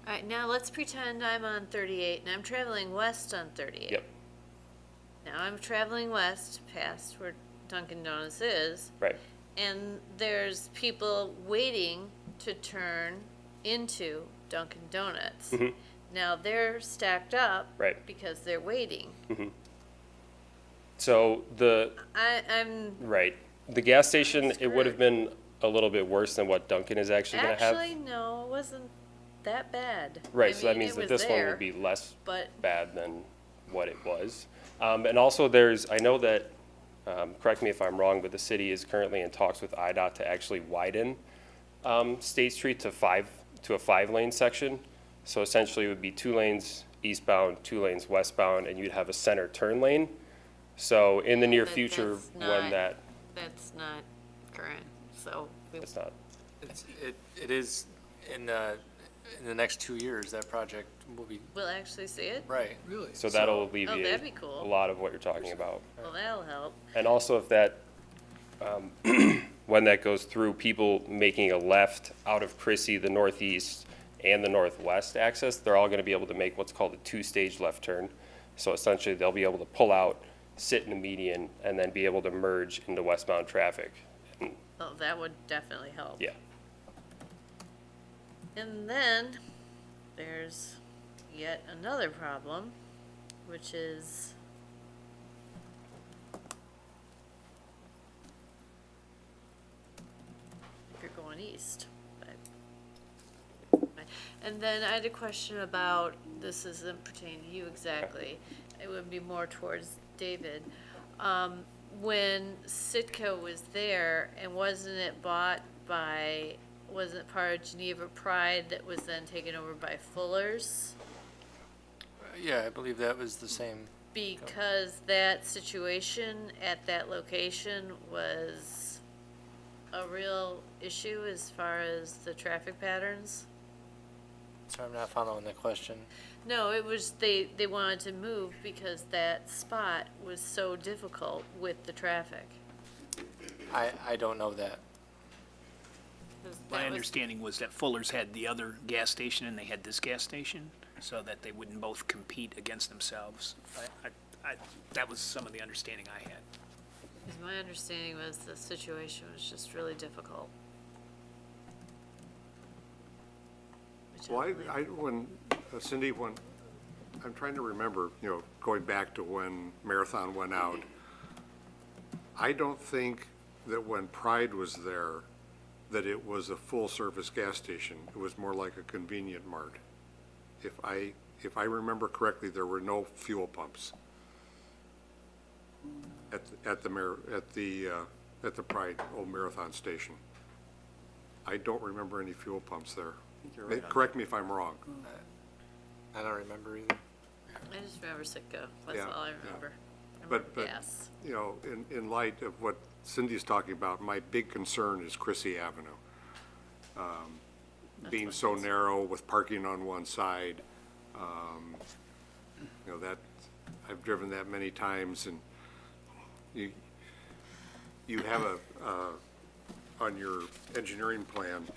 All right, now let's pretend I'm on 38 and I'm traveling west on 38. Yep. Now I'm traveling west past where Dunkin' Donuts is. Right. And there's people waiting to turn into Dunkin' Donuts. Mhm. Now they're stacked up. Right. Because they're waiting. Mhm. So I'm right. The gas station, it would have been a little bit worse than what Dunkin' is actually going to have. actually, no, it wasn't that bad. Right, I so that mean, means it that was this one there, will be less but- bad than what it was. And also I know that, correct me if I'm wrong, but the city is currently in talks with IDOT to actually widen State Street to a 5-lane section. So essentially it would be 2 lanes eastbound, 2 lanes westbound, and you'd have a center turn lane. So in the near But future, that's when not- That's not current, so. it's not. It is in the next 2 years, that project will be, We'll actually see it? right. Really? So that'll that'd alleviate be cool. a lot of what you're talking about. Well, that'll help. And also if that, when that goes through, people making a left out of Chrissy, the northeast and the northwest access, they're all gonna be able to make what's called a 2-stage left turn. So essentially, they'll be able to pull out, sit in the median, and then be able to merge into westbound traffic. And, Oh, that would definitely help. yeah, And then there's yet another problem, which is if you're going east. And then I had a question about, this isn't pertaining to you exactly, it would be more towards David. When Sitco was there, and wasn't it bought by, wasn't it part of Geneva Pride that was then taken over by Fuller's? Yeah, I believe that was the same. Because that situation at that location was a real issue as far as the traffic patterns? Sorry, I'm not following the question. No, it was, they wanted to move because that spot was so difficult with the traffic. I don't know that. 'Cause My that was- understanding was that Fuller's had the other gas station and they had this gas station, so that they wouldn't both compete against themselves. That was some of the understanding I had. 'cause my understanding was the situation was just really difficult. Well, when Cindy, I'm trying to remember, going back to when Marathon went out, I don't think that when Pride was there, that it was a full-service gas station. It was more like a convenient mart. If I remember correctly, there were no fuel pumps at the Pride Old Marathon station. I don't remember any fuel pumps there. Correct me if I'm wrong. I don't remember either. I just remember Sitco, that's Yeah, all I yeah. remember. But, Gas. in light of what Cindy's talking about, my big concern is Chrissy Avenue. Being so narrow with parking on one side, that, I've driven that many times, and you have on your engineering plan,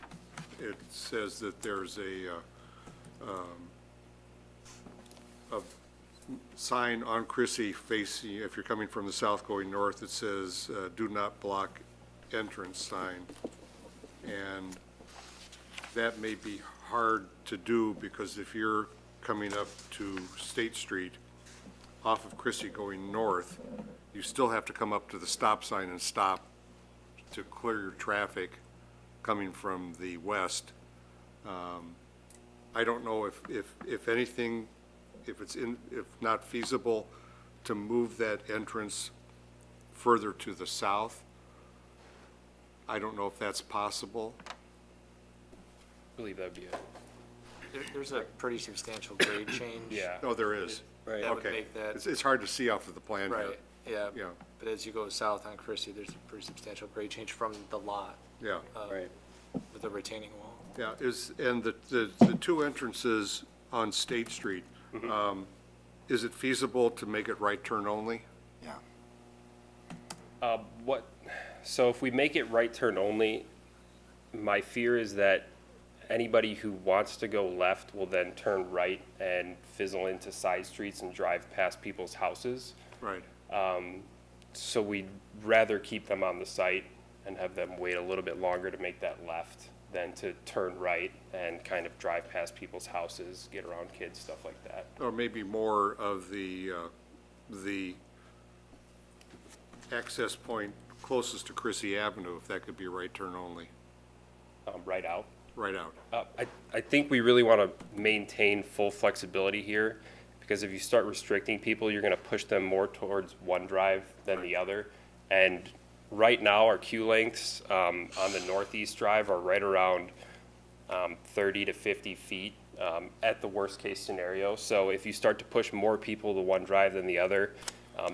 it says that there's a sign on Chrissy facing, if you're coming from the south going north, it says, do not block entrance sign. And that may be hard to do, because if you're coming up to State Street off of Chrissy going north, you still have to come up to the stop sign and stop to clear your traffic coming from the west. I don't know if anything, if not feasible, to move that entrance further to the south. I don't know if that's possible. I believe that'd be it. There's a pretty substantial grade change. Yeah. No, there is. Right. That would Okay. make that, It's hard to see off of the plan here. right, yeah. Yeah. But as you go south on Christie, there's a pretty substantial grade change from the lot Yeah, Right. with the retaining wall. yeah, and the two entrances on State Street, is it feasible to make it right turn only? Yeah. So if we make it right turn only, my fear is that anybody who wants to go left will then turn right and fizzle into side streets and drive past people's houses. Right. So we'd rather keep them on the site and have them wait a little bit longer to make that left than to turn right and kind of drive past people's houses, get around kids, stuff like that. Or maybe more of the access point closest to Chrissy Avenue, if that could be right turn only, Right out. right out. I think we really want to maintain full flexibility here, because if you start restricting people, you're going to push them more towards one drive than the other. And right now, our queue lengths on the northeast drive are right around 30 to 50 feet at the worst case scenario. So if you start to push more people to one drive than the other,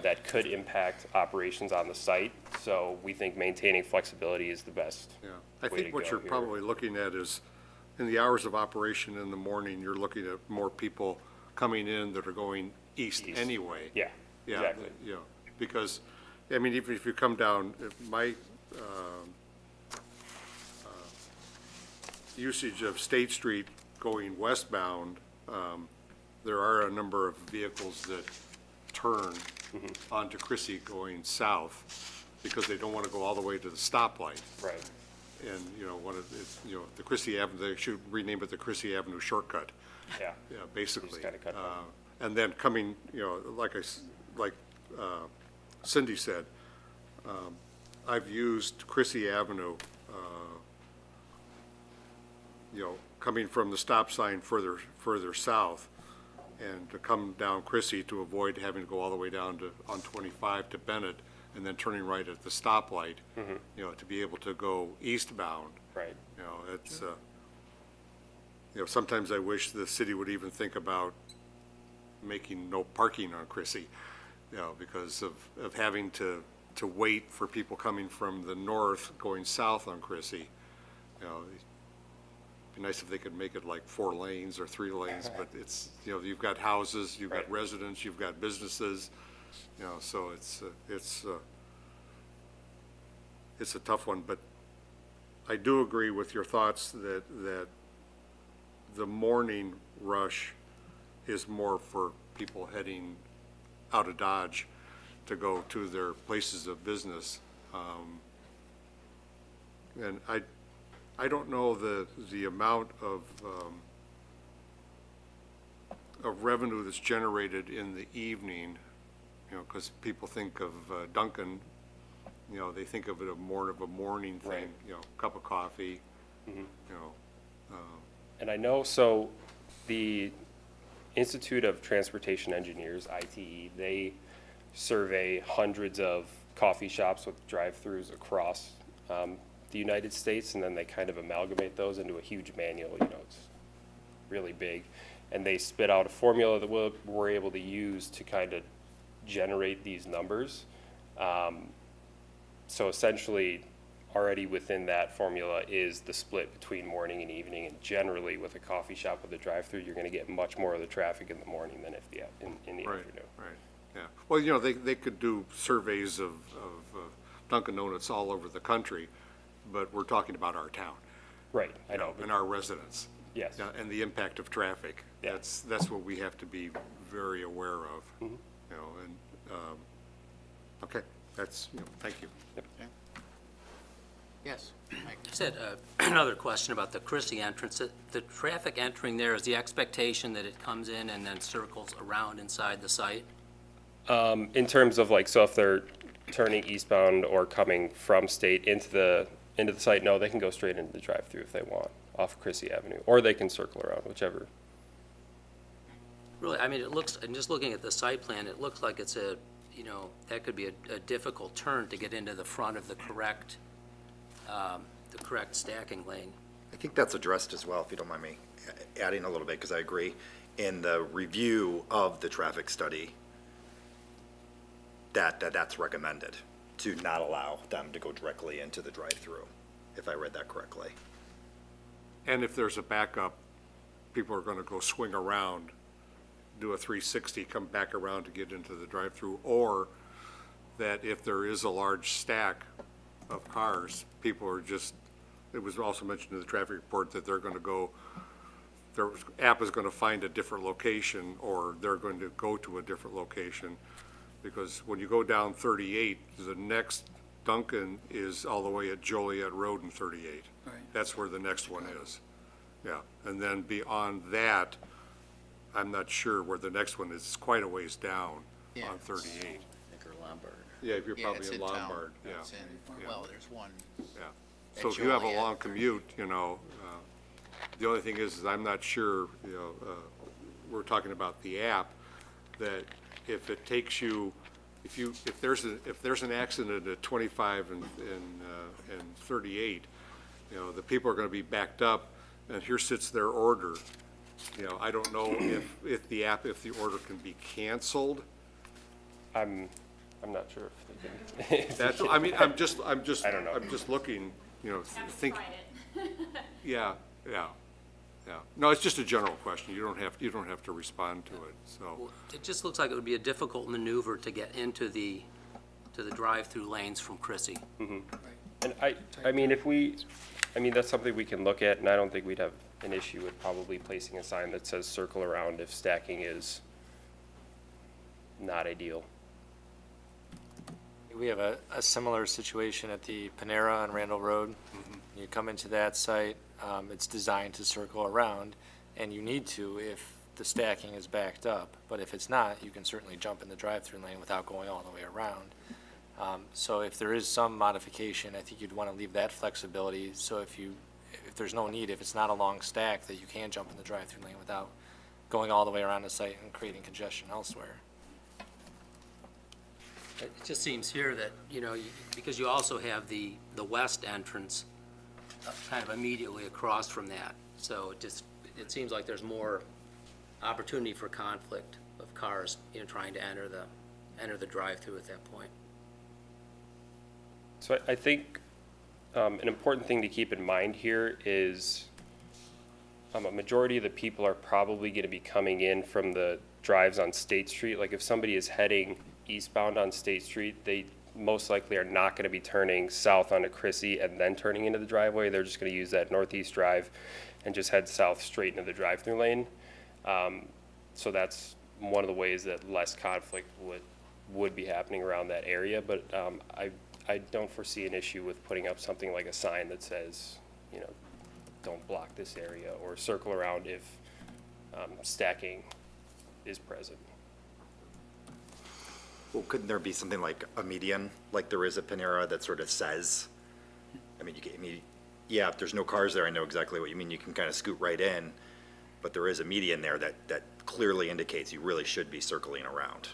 that could impact operations on the site. So we think maintaining flexibility is the best. Yeah, I way to think what go you're here. probably looking at is, in the hours of operation in the morning, you're looking at more people coming in that are going east anyway. Yeah, Yeah, exactly. yeah, because, I mean, even if you come down, my usage of State Street going westbound, there are a number of vehicles that turn onto Chrissy going south, because they don't want to go all the way to the stoplight. Right. And, the Chrissy Avenue, they should rename it the Chrissy Avenue Shortcut. Yeah. Yeah, basically. kinda cut down. And then coming, like Cindy said, I've used Chrissy Avenue, coming from the stop sign further south, and to come down Chrissy to avoid having to go all the way down on 25 to Bennett, and then turning right at the stoplight, to be able to go eastbound. Right. It's, sometimes I wish the city would even think about making no parking on Chrissy, because of having to wait for people coming from the north going south on Chrissy. It'd be nice if they could make it like 4 lanes or 3 lanes, but it's, you've got houses, you've got residents, you've got businesses, so it's a tough one, but I do agree with your thoughts that the morning rush is more for people heading out of Dodge to go to their places of business. And I don't know the amount of of revenue that's generated in the evening, you know, because people think of Dunkin', you know, they think of it more of a morning thing, Right. you know, cup of coffee, you know. And I know, so the Institute of Transportation Engineers, ITE, they survey hundreds of coffee shops with drive-throughs across the United States, and then they kind of amalgamate those into a huge manual, you know, it's really big. And they spit out a formula that we're able to use to kind of generate these numbers. So essentially, already within that formula is the split between morning and evening, and generally with a coffee shop with a drive-through, you're gonna get much more of the traffic in the morning than if in the Right, afternoon. right, yeah. Well, you know, they could do surveys of Dunkin' Donuts all over the country, but we're talking about our town. Right, I know. And our residents. Yes. Yeah, and the impact of traffic. Yeah. That's what we have to be very aware of, you know, and, okay, that's, you know, thank you. Yes, Mike. I just had another question about the Chrissy entrance. The traffic entering there, is the expectation that it comes in and then circles around inside the site? In terms of like, so if they're turning eastbound or coming from state into the site, no, they can go straight into the drive-through if they want, off Chrissy Avenue, or they can circle around, whichever. Really, I mean, it looks, and just looking at the site plan, it looks like it's a, you know, that could be a difficult turn to get into the front of the correct stacking lane. I think that's addressed as well, if you don't mind me adding a little bit, because I agree. In the review of the traffic study, that's recommended, to not allow them to go directly into the drive-through, if I read that correctly. And if there's a backup, people are gonna go swing around, do a 360, come back around to get into the drive-through, or that if there is a large stack of cars, people are just, it was also mentioned in the traffic report that they're gonna go, their app is gonna find a different location, or they're going to go to a different location, because when you go down 38, the next Dunkin' is all the way at Joliet Road in 38. Right. That's where the next one is. Yeah, and then beyond that, I'm not sure where the next one is. It's quite a ways down Yeah. on 38. I think or Lombard. Yeah, you're Yeah, probably it's in town. Lombard, yeah. It's in, Yeah. well, there's one. Yeah. at So if you have a Joliet. long commute, you know, the only thing is I'm not sure, you know, we're talking about the app, that if it takes you, if there's an accident at 25 and 38, you know, the people are gonna be backed up, and here sits their order. You know, I don't know if the order can be canceled. I'm not sure if they can. That's, I mean, I'm just, I don't know. I'm just looking, you know, think. Yeah. No, it's just a general question. You don't have to respond to it, so. It just looks like it would be a difficult maneuver to get into the drive-through lanes from Chrissy. And I mean, that's something we can look at, and I don't think we'd have an issue with probably placing a sign that says circle around if stacking is not ideal. We have a similar situation at the Panera on Randall Road. You come into that site, it's designed to circle around, and you need to if the stacking is backed up. But if it's not, you can certainly jump in the drive-through lane without going all the way around. So if there is some modification, I think you'd want to leave that flexibility. So if there's no need, if it's not a long stack, that you can jump in the drive-through lane without going all the way around the site and creating congestion elsewhere. It just seems here that, you know, because you also have the west entrance kind of immediately across from that. So it seems like there's more opportunity for conflict of cars, you know, trying to enter the drive-through at that point. So I think an important thing to keep in mind here is a majority of the people are probably going to be coming in from the drives on State Street. Like if somebody is heading eastbound on State Street, they most likely are not going to be turning south onto Chrissy and then turning into the driveway. They're just going to use that northeast drive and just head south straight into the drive-through lane. So that's one of the ways that less conflict would be happening around that area. But I don't foresee an issue with putting up something like a sign that says, you know, don't block this area, or circle around if stacking is present. Well, couldn't there be something like a median, like there is at Panera that sort of says, I mean, yeah, if there's no cars there, I know exactly what you mean, you can kind of scoot right in, but there is a median there that clearly indicates you really should be circling around.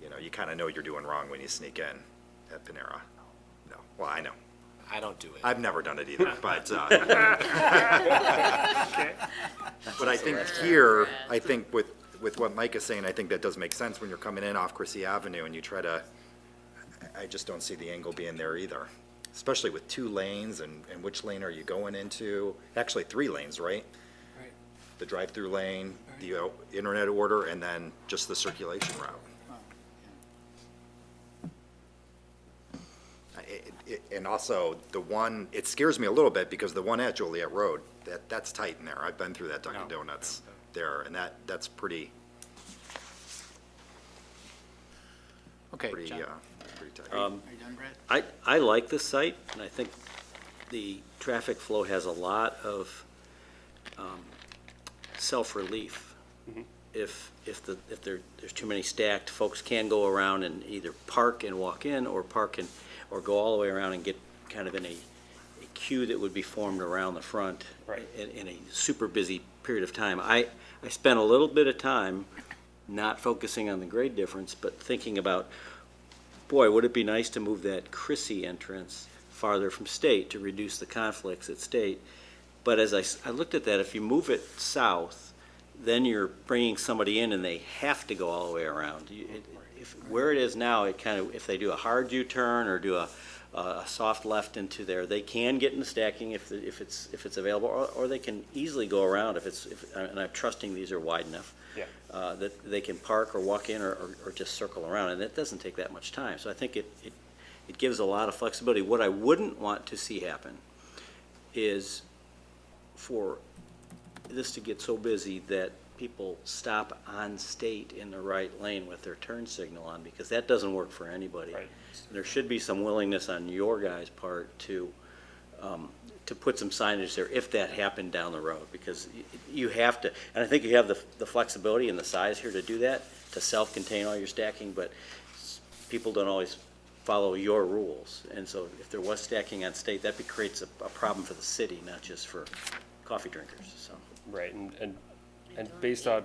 You know, you kind of know you're doing wrong when you sneak in at Panera. No, well, I know. I don't do it. I've never done it either, but, but I think here, I think with what Mike is saying, I think that does make sense when you're coming in off Chrissy Avenue and you try to, I just don't see the angle being there either. Especially with 2 lanes and which lane are you going into? Actually, 3 lanes, right? Right. The drive-through lane, the internet order, and then just the circulation route. And also, the one, it scares me a little bit because the one at Joliet Road, that's tight in there. I've been through that Dunkin' Donuts there, and that's pretty, Okay, pretty, John. pretty tight. Are you done, Brett? I like this site, and I think the traffic flow has a lot of self-relief. If there's too many stacked, folks can go around and either park and walk in, or or go all the way around and get kind of in a queue that would be formed around the front in a super busy period of time. I spent a little bit of time not focusing on the grade difference, but thinking about, boy, would it be nice to move that Chrissy entrance farther from State to reduce the conflicts at State. But as I looked at that, if you move it south, then you're bringing somebody in and they have to go all the way around. Where it is now, it kind of, if they do a hard U-turn or do a soft left into there, they can get into stacking if it's available, or they can easily go around and I'm trusting these are wide enough. Yeah. That they can park or walk in or just circle around, and it doesn't take that much time. So I think it gives a lot of flexibility. What I wouldn't want to see happen is for this to get so busy that people stop on State in the right lane with their turn signal on, because that doesn't work for anybody. Right. There should be some willingness on your guys' part to put some signage there if that happened down the road, because you have to, and I think you have the flexibility and the size here to do that, to self-contain all your stacking, but people don't always follow your rules. And so if there was stacking on State, that creates a problem for the city, not just for coffee drinkers, so. Right, and based on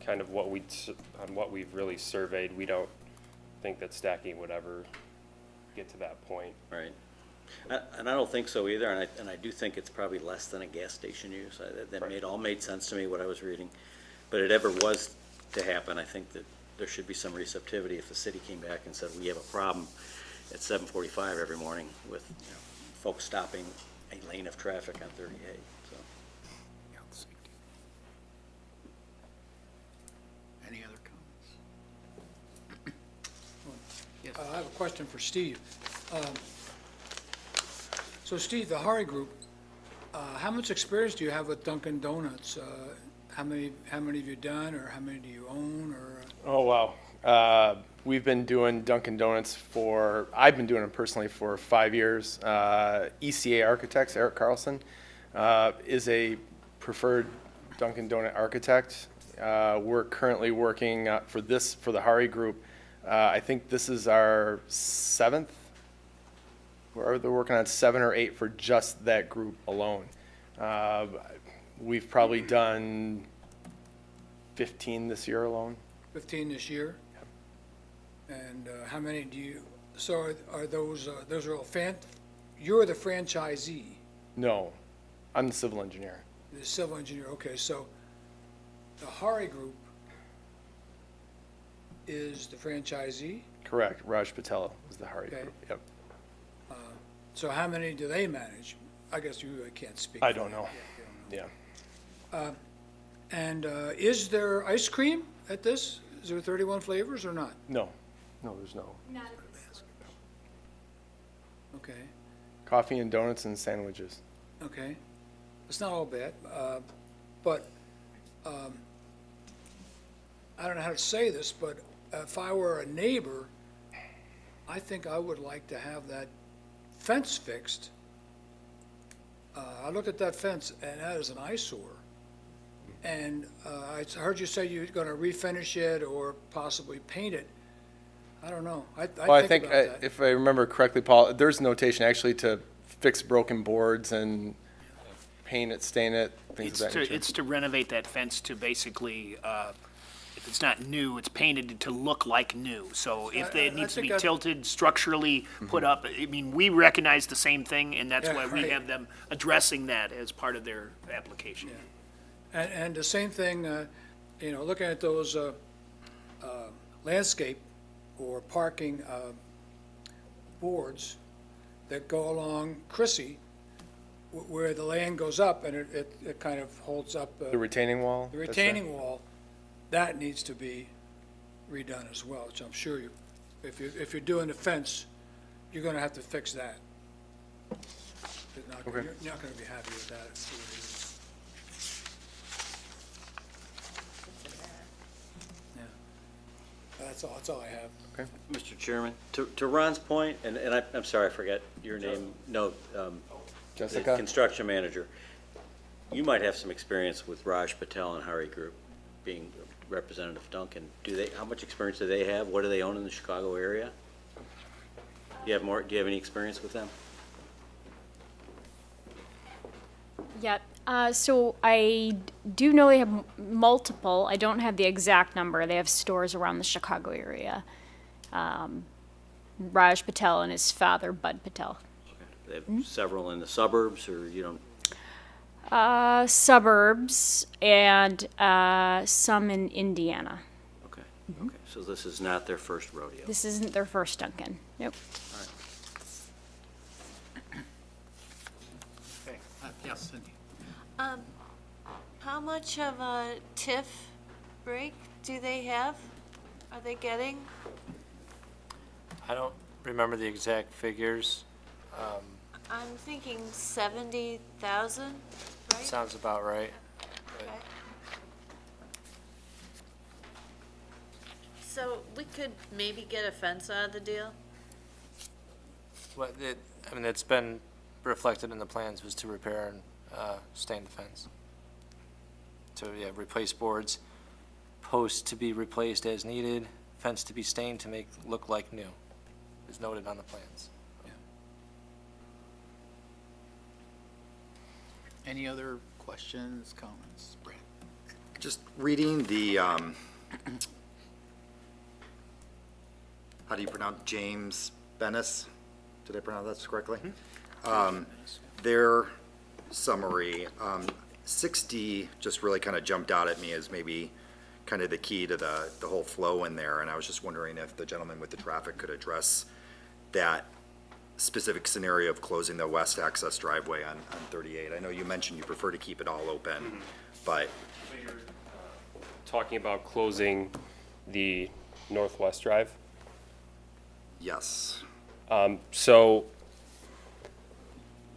kind of what we've really surveyed, we don't think that stacking would ever get to that point. Right. And I don't think so either, and I do think it's probably less than a gas station use. That all made sense to me, what I was reading. But if it ever was to happen, I think that there should be some receptivity if the city came back and said, we have a problem at 7:45 every morning with folks stopping a lane of traffic on 38. So. Any other comments? Yes. I have a question for Steve. So Steve, the Hari Group, how much experience do you have with Dunkin' Donuts? How many have you done, or how many do you own, or? Oh, wow. We've been doing Dunkin' Donuts I've been doing it personally for 5 years. ECA Architects, Eric Carlson, is a preferred Dunkin' Donut architect. We're currently working for the Hari Group. I think this is our 7th. They're working on 7 or 8 for just that group alone. We've probably done 15 this year alone. 15 this year? And how many do you, so are those are all you're the franchisee? No, I'm the civil engineer. The civil engineer, okay, so the Hari Group is the franchisee? Correct, Raj Patel is the Hari Okay. Group, yep. So how many do they manage? I guess you really can't speak. I for don't them. know. Yeah, you don't Yeah. know. And is there ice cream at this? Is there 31 flavors or not? No, there's no. Okay, Coffee and donuts and sandwiches. okay. It's not all bad, but I don't know how to say this, but if I were a neighbor, I think I would like to have that fence fixed. I looked at that fence, and that is an eyesore. And I heard you say you're going to refinish it or possibly paint it. I don't know. Well, I think, about that. if I remember correctly, Paul, there's notation actually to fix broken boards and paint it, stain it, things of that nature. It's to renovate that fence to basically, if it's not new, it's painted to look like new. So if it needs to be tilted, structurally put up, I mean, we recognize the same thing, and that's Yeah, why we right. have them addressing that as part of their application. And the same thing, looking at those landscape or parking boards that go along Chrissy, where the land goes up and it kind of holds up. The retaining wall? The retaining wall, that needs to be redone as well, which I'm sure if you're doing the fence, you're gonna have to fix that. You're not gonna be happy with that. That's all I have. Mr. Chairman, to Ron's point, and I'm sorry, I forgot your name. No, Jessica? the construction manager. You might have some experience with Raj Patel and Hari Group, being representative of Dunkin. How much experience do they have? What do they own in the Chicago area? Do you have any experience with them? Yeah, so I do know they have multiple. I don't have the exact number. They have stores around the Chicago area. Raj Patel and his father, Bud Patel. They have several in the suburbs, or you don't? Suburbs and some in Indiana. Okay, okay. So this is not their first rodeo? This isn't their first Dunkin'. Nope. All right. Yes, Cindy. How much of a TIF break do they have? Are they getting? I don't remember the exact figures. I'm thinking 70,000, right? Sounds about right. Okay. So we could maybe get a fence out of the deal? It's been reflected in the plans was to repair and stain the fence. To, replace boards, posts to be replaced as needed, fence to be stained to look like new, is noted on the plans. Any other questions, comments? Brad? Just reading the, how do you pronounce, James Bennis? Did I pronounce that correctly? Their summary, 60 just really kind of jumped out at me as maybe kind of the key to the whole flow in there, and I was just wondering if the gentleman with the traffic could address that specific scenario of closing the west access driveway on 38. I know you mentioned you prefer to keep it all open, but Talking about closing the northwest drive. yes. So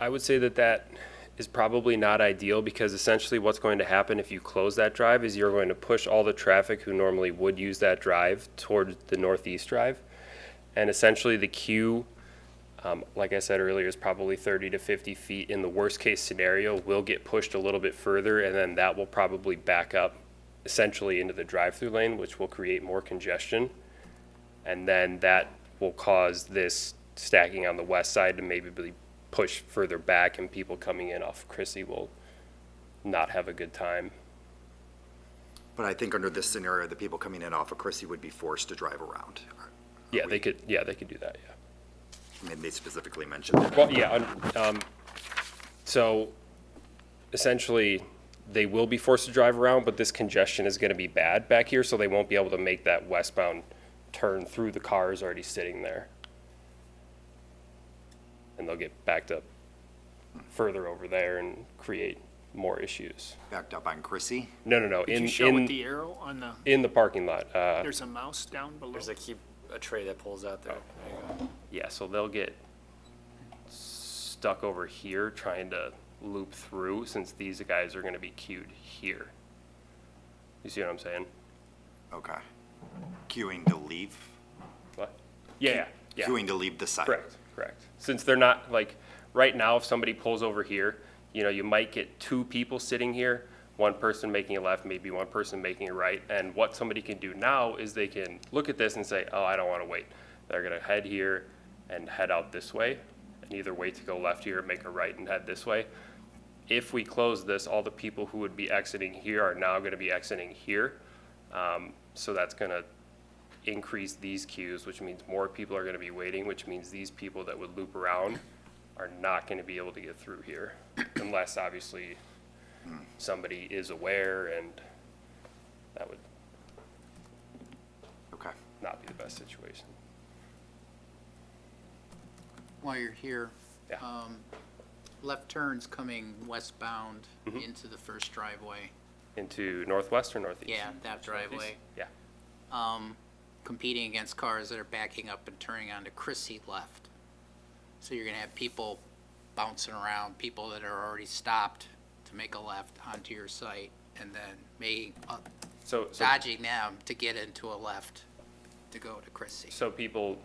I would say that is probably not ideal, because essentially what's going to happen if you close that drive is you're going to push all the traffic who normally would use that drive toward the northeast drive. And essentially the queue, like I said earlier, is probably 30 to 50 feet. In the worst case scenario, will get pushed a little bit further, and then that will probably back up essentially into the drive-through lane, which will create more congestion. And then that will cause this stacking on the west side to maybe be pushed further back, and people coming in off Chrissy will not have a good time. But I think under this scenario, the people coming in off of Chrissy would be forced to drive around. Yeah, they could do that, yeah. I mean, they specifically mentioned that. Well, yeah, so essentially, they will be forced to drive around, but this congestion is gonna be bad back here, so they won't be able to make that westbound turn through the cars already sitting there. And they'll get backed up further over there and create more issues. Backed up on Chrissy? No, Did you show with the arrow on the, in the parking lot. there's a mouse down below? There's a tray that pulls out there. There you go. Yeah, so they'll get stuck over here trying to loop through, since these guys are gonna be queued here. You see what I'm saying? Okay. Queuing to leave? What? Yeah. Queuing to leave the site? Correct. Since they're not, like, right now, if somebody pulls over here, you might get two people sitting here, one person making a left, maybe one person making a right. And what somebody can do now is they can look at this and say, oh, I don't want to wait. They're going to head here and head out this way, and either wait to go left here, make a right and head this way. If we close this, all the people who would be exiting here are now going to be exiting here. So that's going to increase these queues, which means more people are going to be waiting, which means these people that would loop around are not going to be able to get through here, unless obviously somebody is aware, and that would Okay. not be the best situation. While you're here, Yeah. left turns coming westbound into the first driveway. Into northwest or northeast? Yeah, that driveway. Yeah. Competing against cars that are backing up and turning onto Chrissy left. So you're gonna have people bouncing around, people that are already stopped to make a left onto your site, and then making, So dodging them to get into a left to go to Chrissy. So people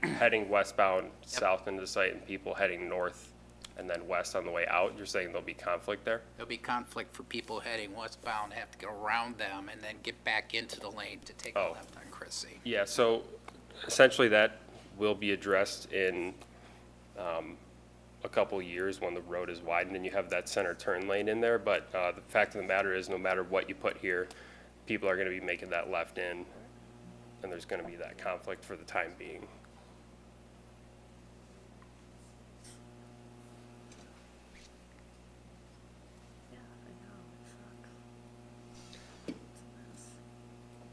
heading westbound south into the site and people heading north and then west on the way out, you're saying there'll be conflict there? There'll be conflict for people heading westbound, have to go around them and then get back into the lane to take a Oh. left on Chrissy. Yeah, so essentially that will be addressed in a couple years when the road is widened and you have that center turn lane in there. But the fact of the matter is, no matter what you put here, people are going to be making that left in, and there's going to be that conflict for the time being.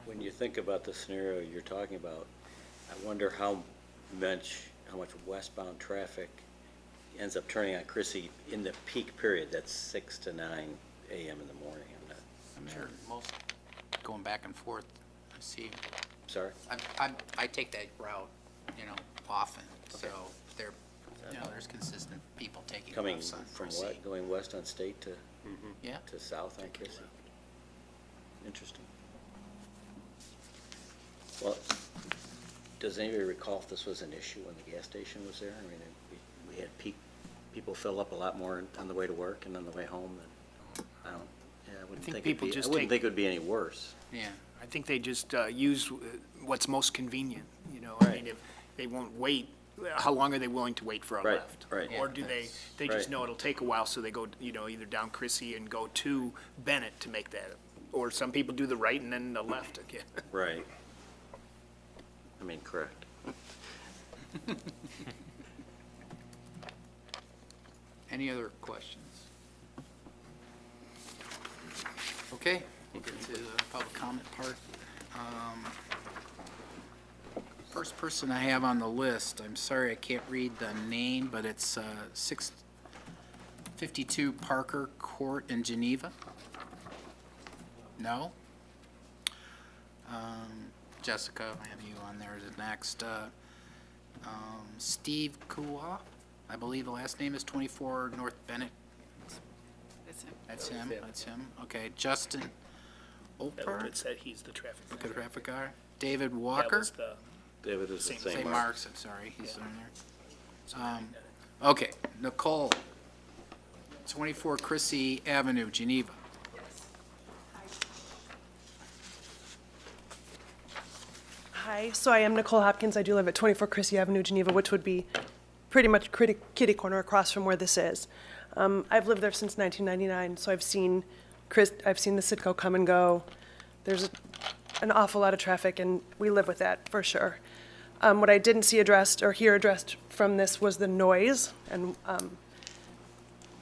When you think about the scenario you're talking about, I wonder how much westbound traffic ends up turning on Chrissy in the peak period, that's 6 to 9 a.m. in the morning. I'm sure most going back and forth, I see. Sorry? I take that route, often, so there, there's consistent people taking Coming lefts on from Chrissy. what, going west on State to, Yeah. to south on Chrissy? Interesting. Well, does anybody recall if this was an issue when the gas station was there? I mean, we had people fill up a lot more on the way to work and on the way home than, I wouldn't think think people it'd be, just I wouldn't take- think it would be any worse. Yeah. I think they just use what's most convenient, Right. I mean, if they won't wait, how long are they willing to wait for a Right, left? right. Or do they just Right. know it'll take a while, so they go, either down Chrissy and go to Bennett to make that? Or some people do the right and then the left again. Right. I mean, correct. Any other questions? Okay, we'll get to the public comment part. First person I have on the list, I'm sorry I can't read the name, but it's 652 Parker Court in Geneva. No? Jessica, I have you on there as next. Steve Kua, I believe the last name is 24 North Bennett. That's him. That's him. Okay, Justin Opar, It said he's the traffic. okay, traffic guy. David That Walker, was the, David is the St. same St. mark. Mark's, I'm sorry, he's on there. Okay, Nicole, 24 Chrissy Avenue, Geneva. Hi, so I am Nicole Hopkins. I do live at 24 Chrissy Avenue, Geneva, which would be pretty much kitty corner across from where this is. I've lived there since 1999, so I've seen the Citgo come and go. There's an awful lot of traffic, and we live with that for sure. What I didn't see addressed or hear addressed from this was the noise, and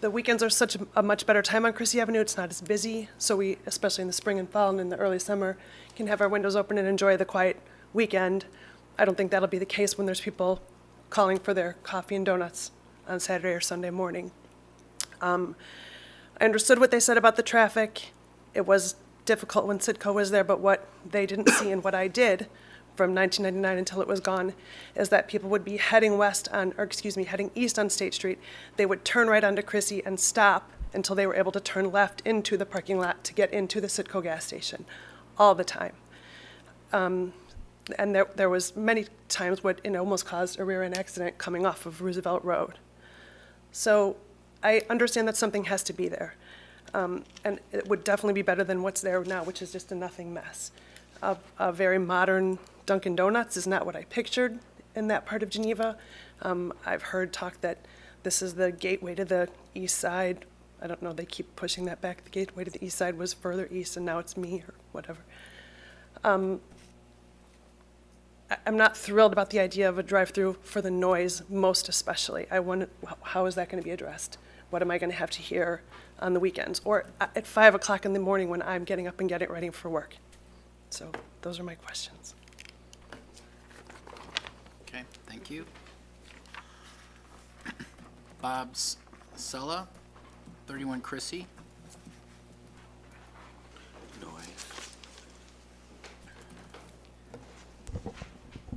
the weekends are such a much better time on Chrissy Avenue. It's not as busy, so we, especially in the spring and fall and in the early summer, can have our windows open and enjoy the quiet weekend. I don't think that'll be the case when there's people calling for their coffee and donuts on Saturday or Sunday morning. I understood what they said about the traffic. It was difficult when Citgo was there, but what they didn't see and what I did from 1999 until it was gone is that people would be heading heading east on State Street. They would turn right onto Chrissy and stop until they were able to turn left into the parking lot to get into the Citgo gas station all the time. And there was many times what almost caused a rear-end accident coming off of Roosevelt Road. So I understand that something has to be there. And it would definitely be better than what's there now, which is just a nothing mess. A very modern Dunkin' Donuts is not what I pictured in that part of Geneva. I've heard talk that this is the gateway to the east side. I don't know, they keep pushing that back. The gateway to the east side was further east, and now it's me, or whatever. I'm not thrilled about the idea of a drive-through for the noise, most especially. I wonder, how is that going to be addressed? What am I going to have to hear on the weekends? Or at 5 o'clock in the morning when I'm getting up and getting ready for work? So those are my questions. Okay, thank you. Bob Sella, 31 Chrissy.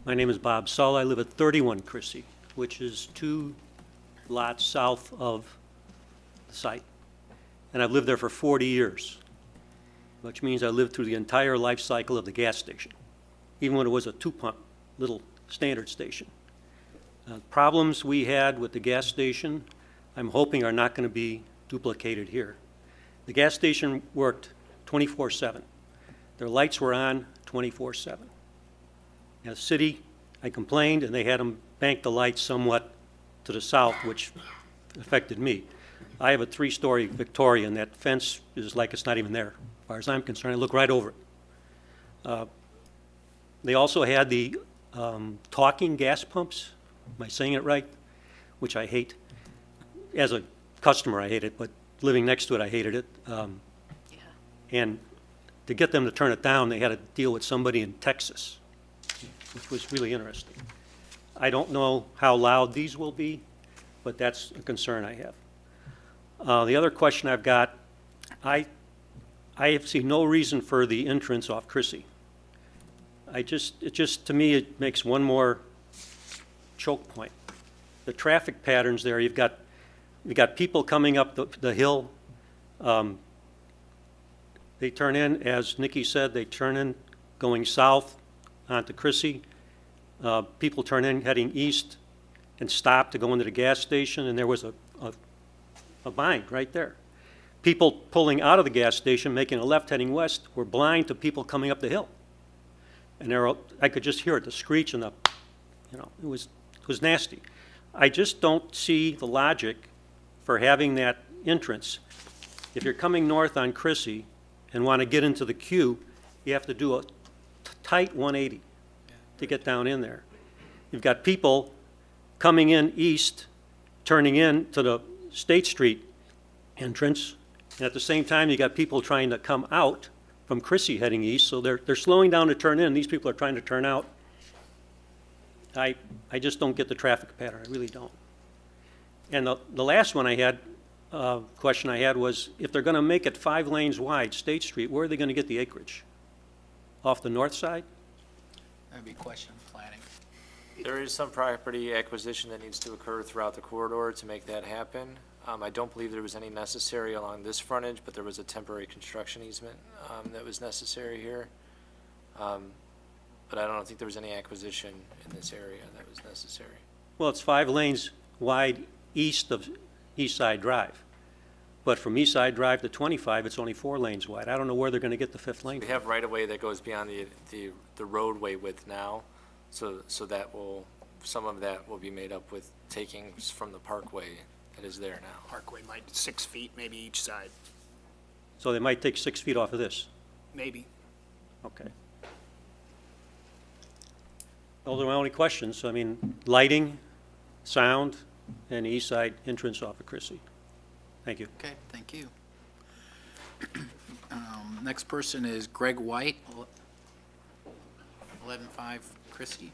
My name is Bob Sull. I live at 31 Chrissy, which is 2 lots south of the site. And I've lived there for 40 years, which means I lived through the entire life cycle of the gas station, even when it was a 2-pump little standard station. Problems we had with the gas station, I'm hoping are not going to be duplicated here. The gas station worked 24/7. Their lights were on 24/7. As a city, I complained, and they had them bank the lights somewhat to the south, which affected me. I have a 3-story Victorian. That fence is like it's not even there. As far as I'm concerned, I look right over it. They also had the talking gas pumps. Am I saying it right? Which I hate. As a customer, I hate it, but living next to it, I hated it. And to get them to turn it down, they had to deal with somebody in Texas, which was really interesting. I don't know how loud these will be, but that's a concern I have. The other question I've got, I see no reason for the entrance off Chrissy. To me, it makes one more choke point. The traffic patterns there, you've got people coming up the hill. They turn in, as Nikki said, they turn in going south onto Chrissy. People turn in heading east and stop to go into the gas station, and there was a bind right there. People pulling out of the gas station, making a left heading west, were blind to people coming up the hill. And I could just hear it, the screech and it was nasty. I just don't see the logic for having that entrance. If you're coming north on Chrissy and want to get into the queue, you have to do a tight 180 to get down in there. You've got people coming in east, turning in to the State Street entrance, and at the same time, you got people trying to come out from Chrissy heading east, so they're slowing down to turn in. These people are trying to turn out. I just don't get the traffic pattern. I really don't. And the last one I had, question I had was, if they're going to make it 5 lanes wide, State Street, where are they going to get the acreage? Off the north side? That'd be a question of planning. There is some property acquisition that needs to occur throughout the corridor to make that happen. I don't believe there was any necessary along this frontage, but there was a temporary construction easement that was necessary here. But I don't think there was any acquisition in this area that was necessary. Well, it's 5 lanes wide east of East Side Drive. But from East Side Drive to 25, it's only 4 lanes wide. I don't know where they're going to get the 5th lane. We have right-of-way that goes beyond the roadway width now, so that some of that will be made up with takings from the parkway that is there now. Parkway might 6 feet, maybe each side, So they might take 6 feet off of this. maybe. Okay. Those are my only questions. I mean, lighting, sound, and east side entrance off of Chrissy. Thank you. Okay, thank you. Next person is Greg White, 11-5 Christie.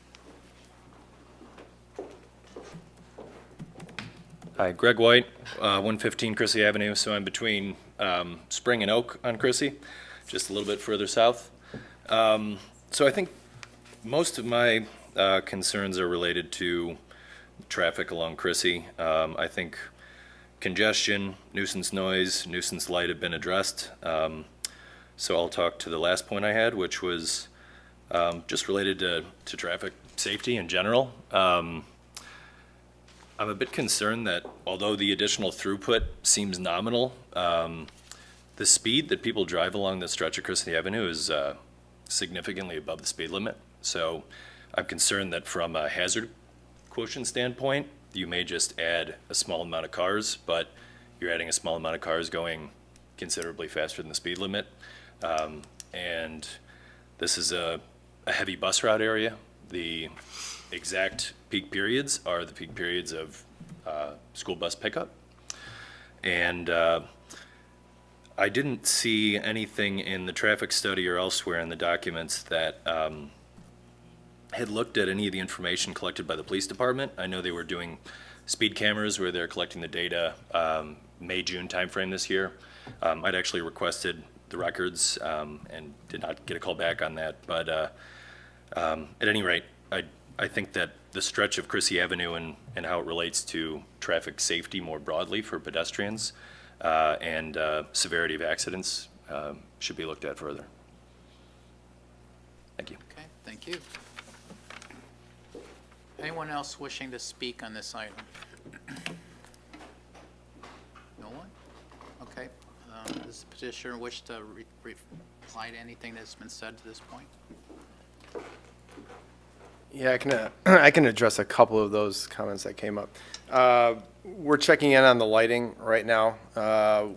Hi, Greg White, 115 Chrissy Avenue, so I'm between Spring and Oak on Chrissy, just a little bit further south. So I think most of my concerns are related to traffic along Chrissy. I think congestion, nuisance noise, nuisance light have been addressed. So I'll talk to the last point I had, which was just related to traffic safety in general. I'm a bit concerned that although the additional throughput seems nominal, the speed that people drive along this stretch of Christie Avenue is significantly above the speed limit. So I'm concerned that from a hazard quotient standpoint, you may just add a small amount of cars, but you're adding a small amount of cars going considerably faster than the speed limit. And this is a heavy bus route area. The exact peak periods are the peak periods of school bus pickup. And I didn't see anything in the traffic study or elsewhere in the documents that had looked at any of the information collected by the police department. I know they were doing speed cameras where they're collecting the data May, June timeframe this year. I'd actually requested the records and did not get a call back on that. But at any rate, I think that the stretch of Christie Avenue and how it relates to traffic safety more broadly for pedestrians and severity of accidents should be looked at further. Thank you. Okay, thank you. Anyone else wishing to speak on this item? No one? Okay. Does the petitioner wish to reply to anything that's been said to this point? Yeah, I can address a couple of those comments that came up. We're checking in on the lighting right now.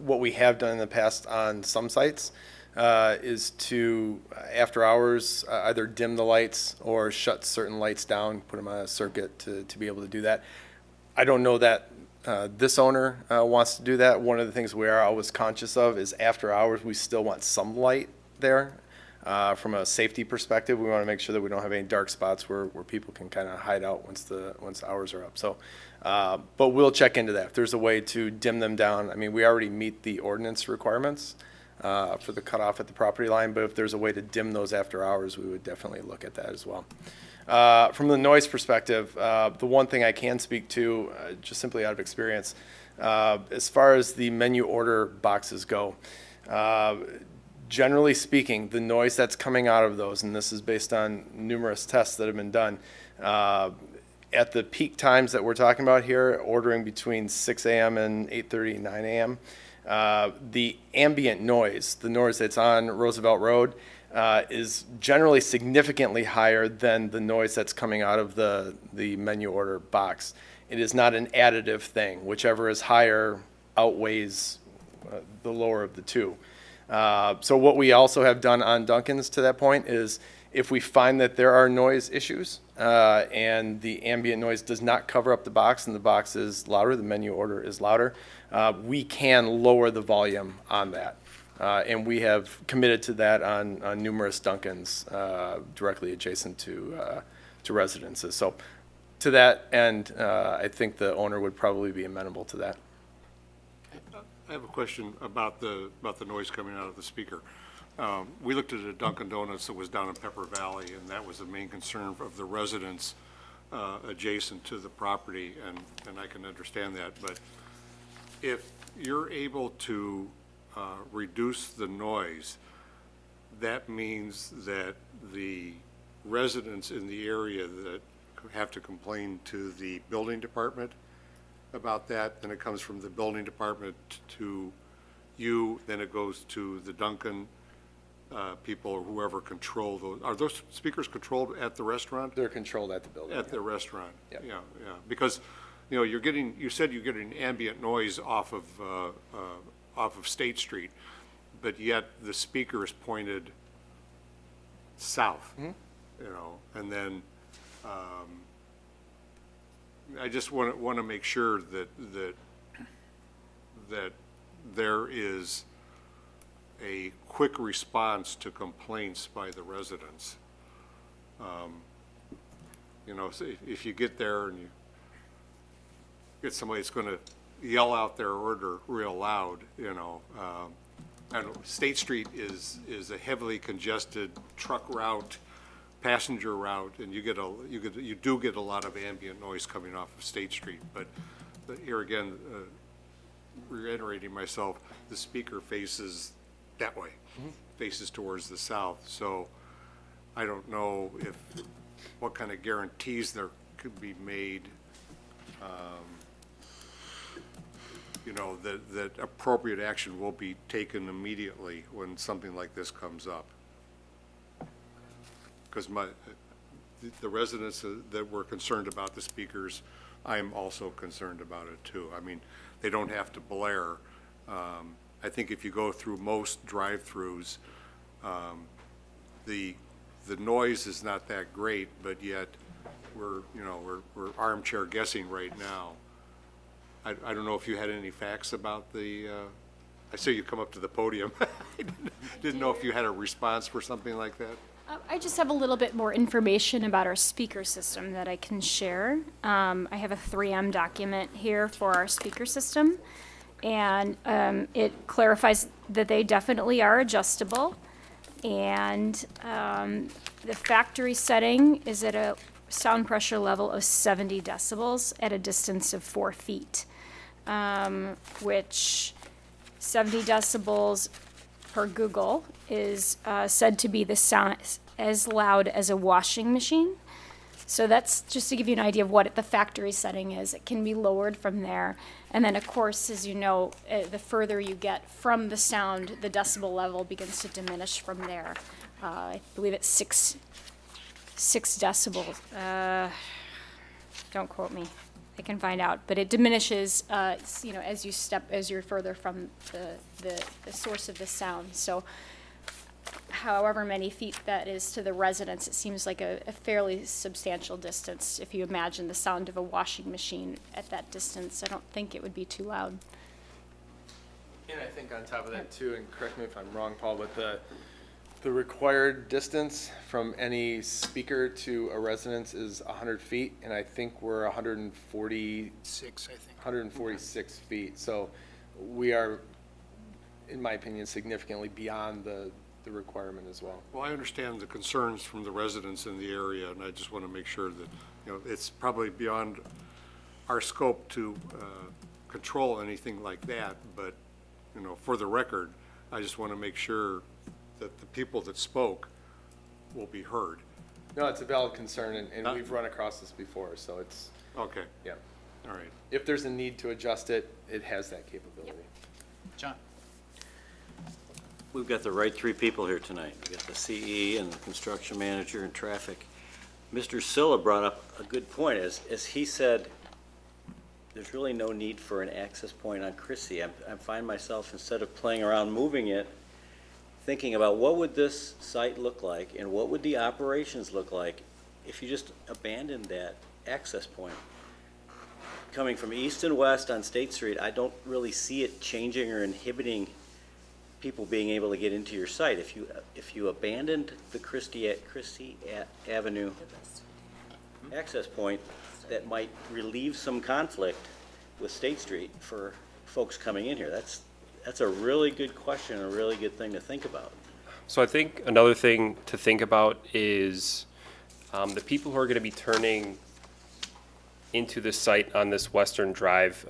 What we have done in the past on some sites is to, after hours, either dim the lights or shut certain lights down, put them on a circuit to be able to do that. I don't know that this owner wants to do that. One of the things we are always conscious of is after hours, we still want some light there. From a safety perspective, we want to make sure that we don't have any dark spots where people can kind of hide out once the hours are up. So, but we'll check into that. If there's a way to dim them down, I mean, we already meet the ordinance requirements for the cutoff at the property line, but if there's a way to dim those after hours, we would definitely look at that as well. From the noise perspective, the one thing I can speak to, just simply out of experience, as far as the menu order boxes go, generally speaking, the noise that's coming out of those, and this is based on numerous tests that have been done, at the peak times that we're talking about here, ordering between 6 a.m. and 8:30, 9 a.m., the ambient noise, the noise that's on Roosevelt Road, is generally significantly higher than the noise that's coming out of the menu order box. It is not an additive thing. Whichever is higher outweighs the lower of the two. So what we also have done on Dunkin's to that point is if we find that there are noise issues and the ambient noise does not cover up the box and the box is louder, the menu order is louder, we can lower the volume on that. And we have committed to that on numerous Dunkin's directly adjacent to residences. So to that end, I think the owner would probably be amenable to that. I have a question about the noise coming out of the speaker. We looked at a Dunkin' Donuts that was down in Pepper Valley, and that was the main concern of the residents adjacent to the property, and I can understand that. But if you're able to reduce the noise, that means that the residents in the area that have to complain to the building department about that, then it comes from the building department to you, then it goes to the Dunkin' people or whoever control those. Are those speakers controlled at the restaurant? They're controlled at the building. At the restaurant, Yep. yeah. Because, you said you're getting ambient noise off of State Street, but yet the speaker is pointed south, and then, I just want to make sure that there is a quick response to complaints by the residents. So if you get there and you get somebody that's going to yell out their order real loud, I don't know, State Street is a heavily congested truck route, passenger route, and you do get a lot of ambient noise coming off of State Street. But here again, reiterating myself, the speaker faces that way, faces towards the south. So I don't know what kind of guarantees there could be made. you know, that appropriate action will be taken immediately when something like this comes up. Because the residents that were concerned about the speakers, I'm also concerned about it too. I mean, they don't have to blare. I think if you go through most drive-throughs, the noise is not that great, but yet we're armchair guessing right now. I don't know if you had any facts about the, I saw you come up to the podium. I didn't know if you had a response for something like that. I just have a little bit more information about our speaker system that I can share. I have a 3M document here for our speaker system, and it clarifies that they definitely are adjustable. And the factory setting is at a sound pressure level of 70 decibels at a distance of 4 feet, which 70 decibels per Google is said to be the sound as loud as a washing machine. So that's just to give you an idea of what the factory setting is. It can be lowered from there. And then, of course, as you know, the further you get from the sound, the decibel level begins to diminish from there. I believe it's 6 decibels. Don't quote me. I can find out. But it diminishes, as you're further from the source of the sound. So however many feet that is to the residents, it seems like a fairly substantial distance. If you imagine the sound of a washing machine at that distance, I don't think it would be too loud. And I think on top of that too, and correct me if I'm wrong, Paul, but the required distance from any speaker to a residence is 100 feet, and I think we're 146 feet. So we are, in my opinion, significantly beyond the requirement as well. Well, I understand the concerns from the residents in the area, and I just want to make sure that, it's probably beyond our scope to control anything like that, but, for the record, I just want to make sure that the people that spoke will be heard. No, it's a valid concern, and we've run across this before, so it's... Okay. Yeah. All right. If there's a need to adjust it, it has that capability. John? We've got the right three people here tonight. We got the CE and the construction manager and traffic. Mr. Silla brought up a good point. As he said, there's really no need for an access point on Chrissy. I find myself, instead of playing around moving it, thinking about what would this site look like and what would the operations look like if you just abandoned that access point. Coming from east and west on State Street, I don't really see it changing or inhibiting people being able to get into your site. If you abandoned the Christie Avenue access point, that might relieve some conflict with State Street for folks coming in here. That's a really good question and a really good thing to think about. So I think another thing to think about is the people who are going to be turning into the site on this western drive,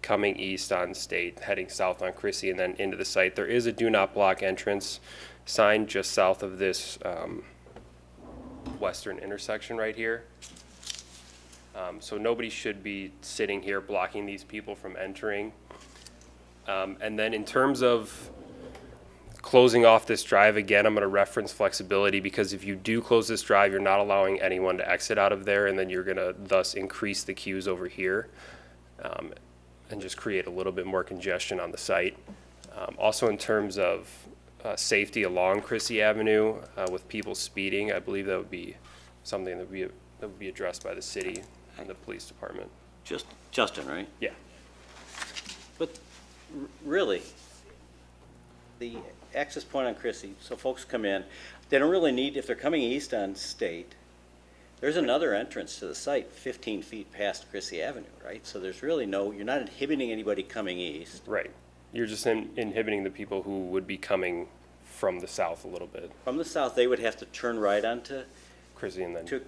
coming east on State, heading south on Chrissy, and then into the site. There is a do not block entrance sign just south of this western intersection right here. So nobody should be sitting here blocking these people from entering. And then in terms of closing off this drive, again, I'm going to reference flexibility, because if you do close this drive, you're not allowing anyone to exit out of there, and then you're going to thus increase the queues over here and just create a little bit more congestion on the site. Also in terms of safety along Chrissy Avenue with people speeding, I believe that would be something that would be addressed by the city and the police department. Just Justin, right? Yeah. But really, the access point on Chrissy, so folks come in, they don't really need, if they're coming east on State, there's another entrance to the site 15 feet past Chrissy Avenue, right? So there's really you're not inhibiting anybody coming east. Right. You're just inhibiting the people who would be coming from the south a little bit. From the south, they would have to turn right onto Chrissy and then turn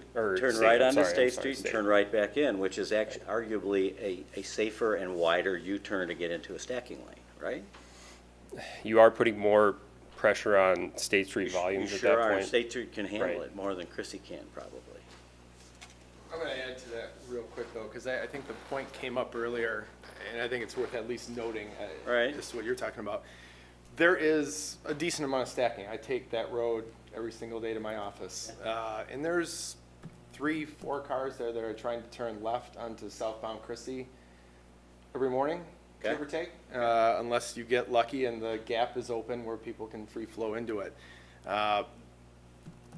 right onto State Street and turn right back in, which is actually arguably a safer and wider U-turn to get into a stacking lane, right? You are putting more pressure on State Street volumes at that point. State Street can handle it more than Chrissy can, probably. I'm going to add to that real quick, though, because I think the point came up earlier, and I think it's worth at least noting, Right. just what you're talking about. There is a decent amount of stacking. I take that road every single day to my office, and there's 3-4 cars there that are trying to turn left onto southbound Christie every morning, give or take, unless you get lucky and the gap is open where people can free flow into it.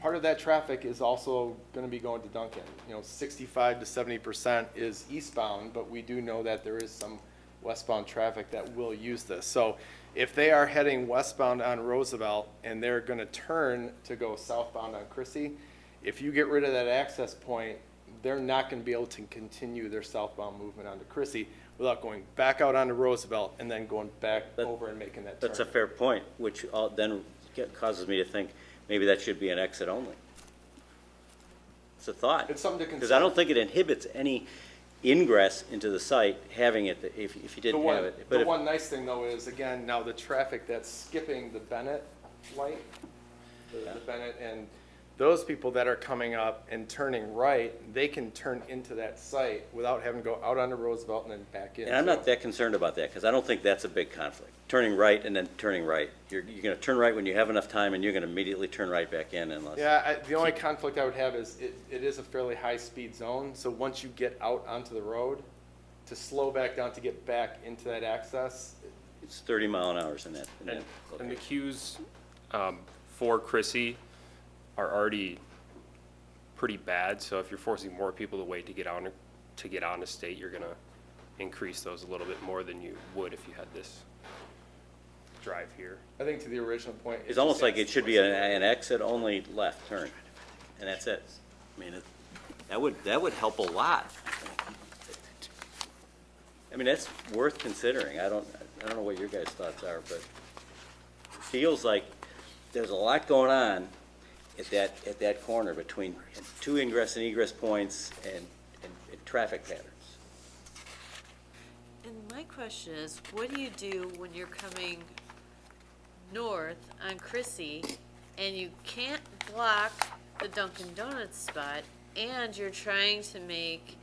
Part of that traffic is also going to be going to Dunkin. 65 to 70% is eastbound, but we do know that there is some westbound traffic that will use this. So if they are heading westbound on Roosevelt and they're going to turn to go southbound on Christie, if you get rid of that access point, they're not going to be able to continue their southbound movement onto Christie without going back out onto Roosevelt and then going back over and making that turn. That's a fair point, which then causes me to think maybe that should be an exit only. It's a thought. It's something to consider. Because I don't think it inhibits any ingress into the site having it, if you didn't have it. But The one nice thing, though, is, again, now the traffic that's skipping the Bennett light, the Bennett, and those people that are coming up and turning right, they can turn into that site without having to go out onto Roosevelt and then back in. And I'm not that concerned about that, because I don't think that's a big conflict. Turning right and then turning right. You're going to turn right when you have enough time, and you're going to immediately turn right back in unless... Yeah, the only conflict I would have is it is a fairly high-speed zone, so once you get out onto the road, to slow back down to get back into that access... It's 30 mile an hour in that. And the queues for Chrissy are already pretty bad, so if you're forcing more people to wait to get on a state, you're gonna increase those a little bit more than you would if you had this drive here. I think to the original point... It's almost like it should be an exit-only left turn, and that's it. I mean, that would help a lot. I mean, that's worth considering. I don't know what your guys' thoughts are, but it feels like there's a lot going on at that corner between two ingress and egress points and traffic patterns. And my question is, what do you do when you're coming north on Chrissy and you can't block the Dunkin' Donuts spot and you're trying to make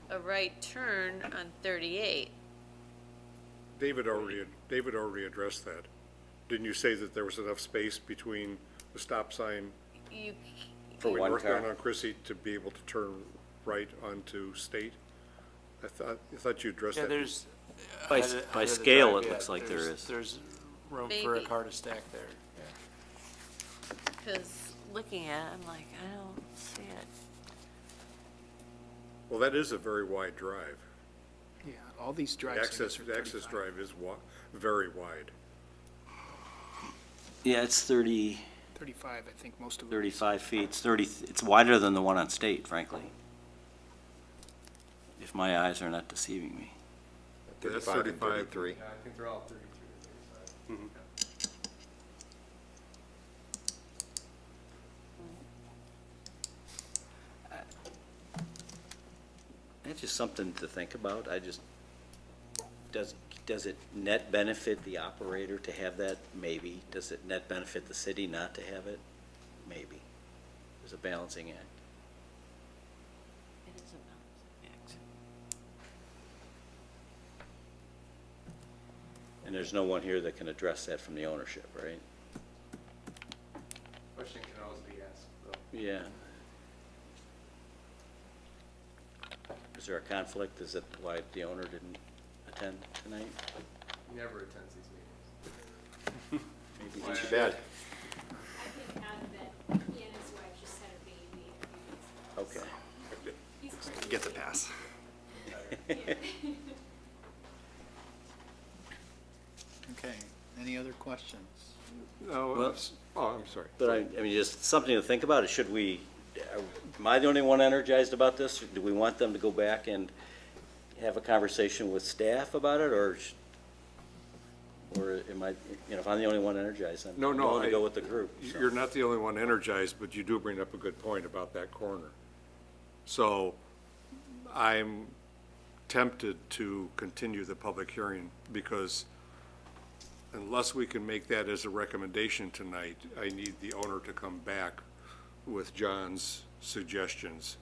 a right turn on 38? David already addressed that. Didn't you say that there was enough space between the stop sign For one northbound car. on Chrissy to be able to turn right onto State? I thought you addressed Yeah, that. there's. By ahead of the scale, drive, it yeah, looks like there is. There's room for a Maybe. car to stack there, yeah. Because looking at it, I'm like, I don't see it. Well, that is a very wide drive. Yeah, all these The drives. access drive is very wide. Yeah, it's 35 35, I think, most of them. feet. It's wider than the one on State, frankly. If my eyes are not deceiving me. That's 35 and 35. 33. Yeah, I think they're all 33 to 35. It's just something to think about. Does it net benefit the operator to have that? Maybe. Does it net benefit the city not to have it? Maybe. There's a balancing act. It is a balancing act. And there's no one here that can address that from the ownership, right? Question can always be asked, though. Yeah. Is there a conflict? Is that why the owner didn't attend tonight? He never attends these meetings. Maybe Why he not? should. Bad. I can add that he and his wife just had a baby a few days ago. Okay. He's pretty Gets a pass. Okay, any other questions? No, Well- I'm sorry. But I mean, just something to think about. Should we, am I the only one energized about this? Do we want them to go back and have a conversation with staff about it, or am I, if I'm the only one energized, then No, I'm no, willing to go with the group. so. You're not the only one energized, but you do bring up a good point about that corner. So I'm tempted to continue the public hearing because unless we can make that as a recommendation tonight, I need the owner to come back with John's suggestions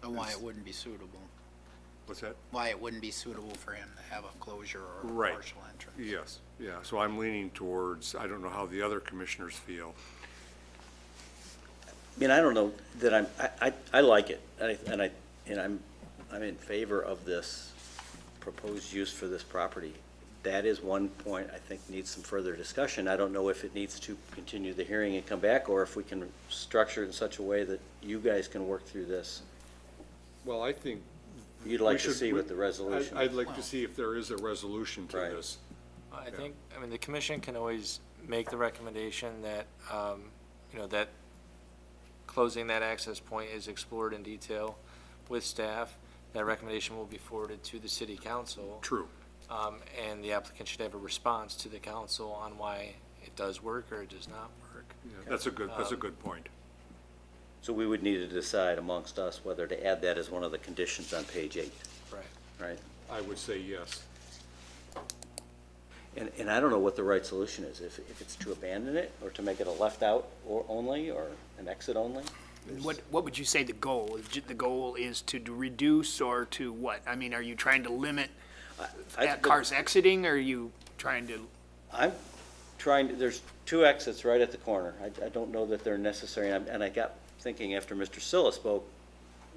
So why it wouldn't be suitable? What's that? Why it wouldn't be suitable for him to have a closure or a Right. partial entrance? Yes, yeah, so I'm leaning towards, I don't know how the other commissioners feel. I mean, I don't know that I like it, and I'm in favor of this proposed use for this property. That is one point I think needs some further discussion. I don't know if it needs to continue the hearing and come back, or if we can structure it in such a way that you guys can work through this. Well, I think. You'd like we to should- see what the resolution. I'd like to see if there is a resolution to Right. this. I think, I mean, the commission can always make the recommendation that, that closing that access point is explored in detail with staff. That recommendation will be forwarded to the city council. True. And the applicant should have a response to the council on why it does work or it does not work. Yeah, that's a good point. So we would need to decide amongst us whether to add that as one of the conditions on page 8, Right. right? I would say yes. And I don't know what the right solution is, if it's to abandon it, or to make it a left out or only, or an exit only? What would you say the goal is? The goal is to reduce or to what? I mean, are you trying to limit cars exiting, or are you trying to? I'm trying to, there's 2 exits right at the corner. I don't know that they're necessary, and I got thinking after Mr. Silla spoke,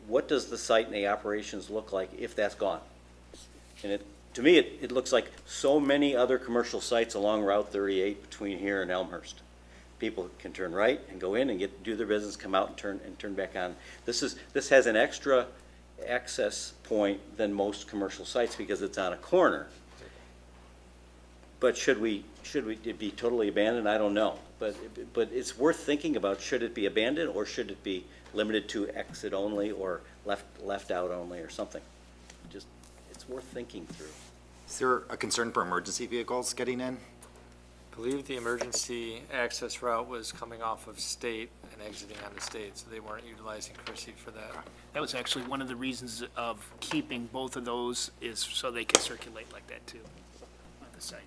what does the site and the operations look like if that's gone? And to me, it looks like so many other commercial sites along Route 38 between here and Elmhurst. People can turn right and go in and do their business, come out and turn back on. This has an extra access point than most commercial sites because it's on a corner. But should it be totally abandoned? I don't know. But it's worth thinking about, should it be abandoned, or should it be limited to exit only, or left out only, or something? Just, it's worth thinking through. Is there a concern for emergency vehicles getting in? I believe the emergency access route was coming off of State and exiting onto State, so they weren't utilizing Chrissy for that. That was actually one of the reasons of keeping both of those, is so they can circulate like that too on the site.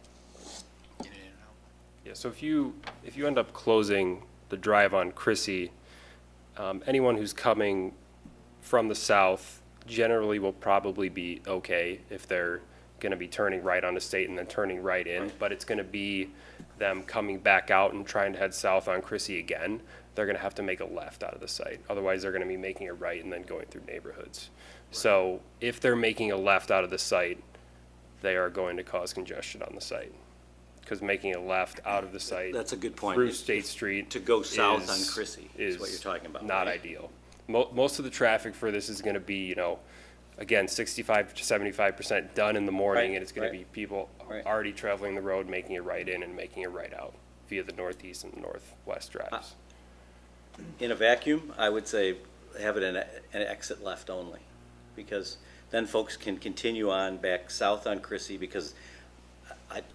Yeah, so if you end up closing the drive on Chrissy, anyone who's coming from the south generally will probably be okay if they're gonna be turning right onto State and then turning right in, but it's gonna be them coming back out and trying to head south on Chrissy again. They're gonna have to make a left out of the site. Otherwise, they're gonna be making a right and then going through neighborhoods. So if they're making a left out of the site, they are going to cause congestion on the site. Because making a left out of the site. That's a good point. Through State Street. To go south on Chrissy is what you're is talking about, not right? ideal. Most of the traffic for this is gonna be, again, 65 to 75% done in the morning, Right, and it's gonna right. be people Right. already traveling the road, making a right in and making a right out via the northeast and northwest drives. In a vacuum, I would say have it an exit left only, because then folks can continue on back south on Chrissy, because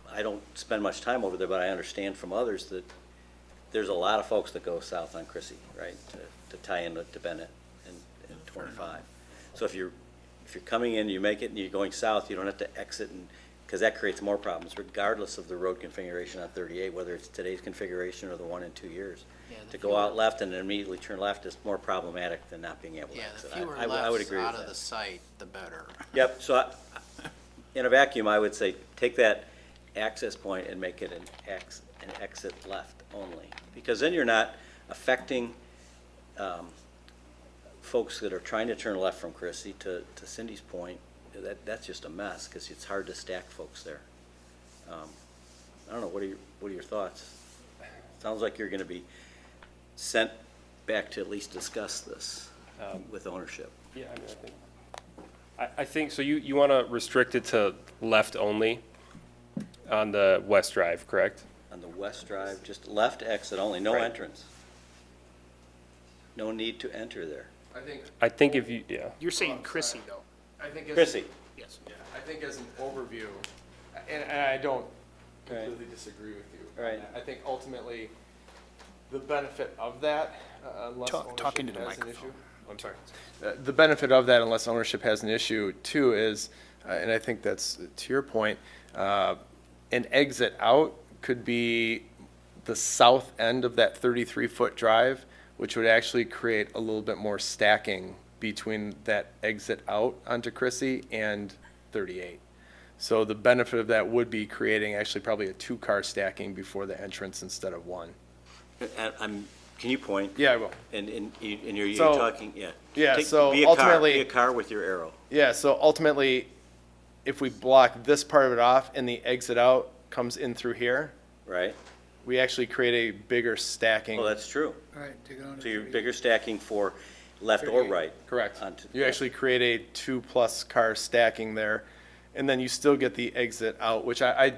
I don't spend much time over there, but I understand from others that there's a lot of folks that go south on Chrissy, right, to tie in to Bennett and 25. So if you're coming in, you make it, and you're going south, you don't have to exit, because that creates more problems, regardless of the road configuration on 38, whether it's today's configuration or the one in 2 years. To go out left and then immediately turn left is more problematic than not being able to Yeah, the exit. fewer I would lefts agree out with of that. the site, the better. Yep, so in a vacuum, I would say take that access point and make it an exit left only. Because then you're not affecting folks that are trying to turn left from Chrissy to Cindy's point. That's just a mess, because it's hard to stack folks there. I don't know, what are your thoughts? Sounds like you're gonna be sent back to at least discuss this with ownership. Yeah, I think, so you wanna restrict it to left only on the west drive, correct? On the west drive, just left exit only, no Right. entrance. No need to enter there. I think if you, yeah. You're saying Chrissy though. I think Chrissy. Yes. Yeah, I think as an overview, and I don't completely disagree with you. Right. I think ultimately, the benefit of that, unless Talk into ownership the has an microphone. issue. I'm sorry. The benefit of that, unless ownership has an issue, too, is, and I think that's to your point, an exit out could be the south end of that 33-foot drive, which would actually create a little bit more stacking between that exit out onto Chrissy and 38. So the benefit of that would be creating actually probably a 2-car stacking before the entrance instead of one. Can you point? Yeah, I will. And you're So- talking, yeah. Yeah, Take- so be a car- ultimately- Be a car with your arrow. Yeah, so ultimately, if we block this part of it off and the exit out comes in through here, Right? we actually create a bigger stacking. Well, that's true. All right, take it on. So you're bigger stacking for left or right. Correct. onto- You actually create a 2+ car stacking there, and then you still get the exit out, which I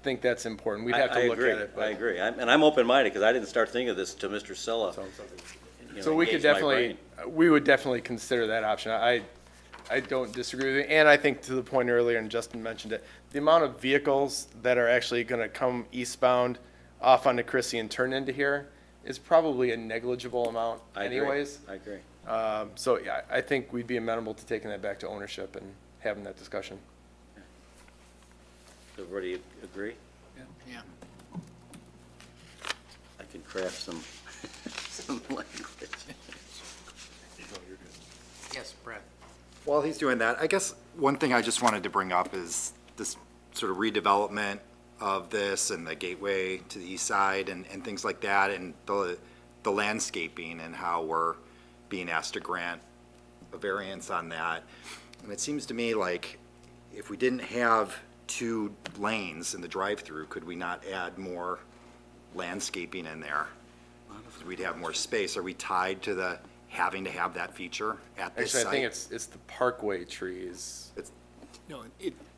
think that's important. We'd have to I look agree. at it. I agree. And I'm open-minded, because I didn't start thinking of this till Mr. Sella. So we could definitely, we would definitely consider that option. I don't disagree with you, and I think to the point earlier, and Justin mentioned it, the amount of vehicles that are actually gonna come eastbound off onto Chrissy and turn into here is probably a negible amount I agree. anyways. I agree. So yeah, I think we'd be amenable to taking that back to ownership and having that discussion. Everybody agree? Yeah. I can craft some, some language. Yes, Brett. While he's doing that, I guess one thing I just wanted to bring up is this sort of redevelopment of this and the gateway to the east side and things like that, and the landscaping and how we're being asked to grant a variance on that. And it seems to me like if we didn't have 2 lanes in the drive-through, could we not add more landscaping in there? We'd have more space. Are we tied to the having to have that feature at this Actually, site? I think it's the parkway trees. No,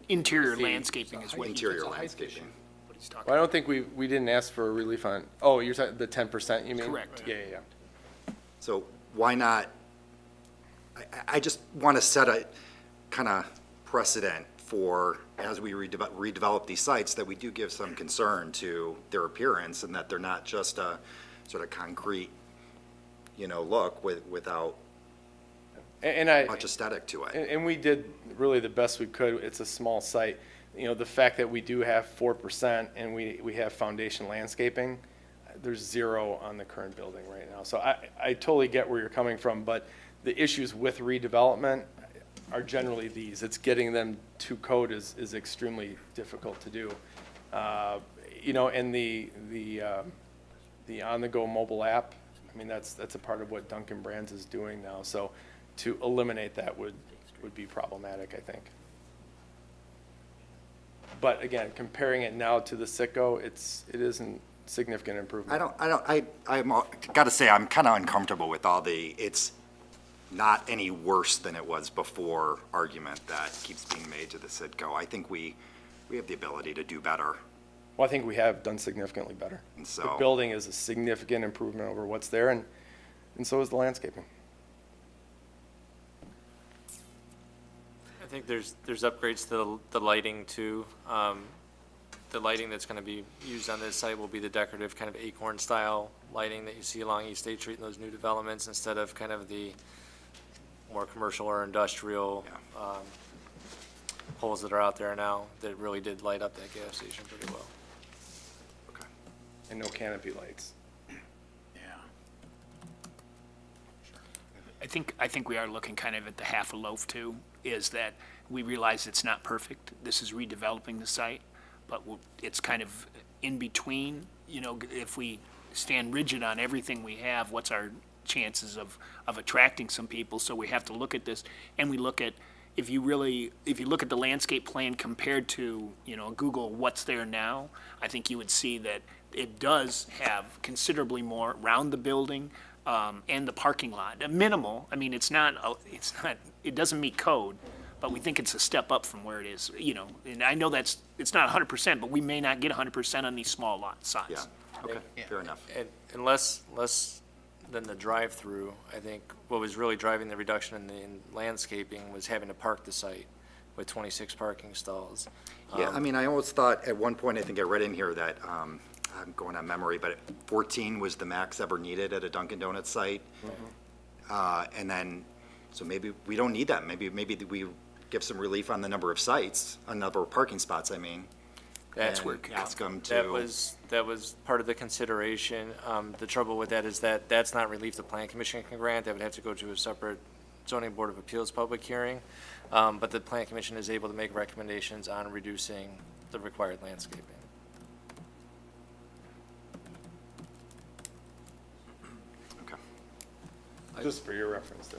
interior landscaping is what Interior landscaping. what he's talking Well, I don't think we didn't ask for a relief on, oh, you're talking the 10%, you mean? Correct. Yeah. So why not, I just want to set a kind of precedent for, as we redevelop these sites, that we do give some concern to their appearance and that they're not just a sort of concrete, look without And I. much aesthetic to it. And we did really the best we could. It's a small site. The fact that we do have 4% and we have foundation landscaping, there's 0 on the current building right now. So I totally get where you're coming from, but the issues with redevelopment are generally these. It's getting them to code is extremely difficult to do. And the on-the-go mobile app, I mean, that's a part of what Dunkin' Brands is doing now. So to eliminate that would be problematic, I think. But again, comparing it now to the Sitco, it isn't significant improvement. I'm gotta say, I'm kind of uncomfortable with all it's not any worse than it was before argument that keeps being made to the Sitco. I think we have the ability to do better. Well, I think we have done significantly better. And The so, building is a significant improvement over what's there, and so is the landscaping. I think there's upgrades to the lighting too. The lighting that's going to be used on this site will be the decorative kind of acorn-style lighting that you see along East State Street in those new developments, instead of kind of the more commercial or industrial poles that are out there now that really did light up that gas station pretty well. And no canopy lights. I think we are looking kind of at the half a loaf too, is that we realize it's not perfect. This is redeveloping the site, but it's kind of in between. If we stand rigid on everything we have, what's our chances of attracting some people? So we have to look at this, and we look at, if you look at the landscape plan compared to, Google what's there now, I think you would see that it does have considerably more around the building, and the parking lot. Minimal, I mean, it doesn't meet code, but we think it's a step up from where it is, and I know it's not 100%, but we may not get 100% on these small lot size. yeah, okay, fair enough. And less than the drive-through, I think what was really driving the reduction in the landscaping was having to park the site with 26 parking stalls. Yeah, I mean, I almost thought at one point, I think I read in here that, I'm going on memory, but 14 was the max ever needed at a Dunkin' Donuts site. And then, so maybe we don't need that. Maybe we give some relief on the number of sites, on number of parking spots, I mean. That's and where ask them to. That was part of the consideration. The trouble with that is that that's not relief the plan commission can grant. That would have to go to a separate zoning board of appeals public hearing, but the plan commission is able to make recommendations on reducing the required landscaping. Just for your reference,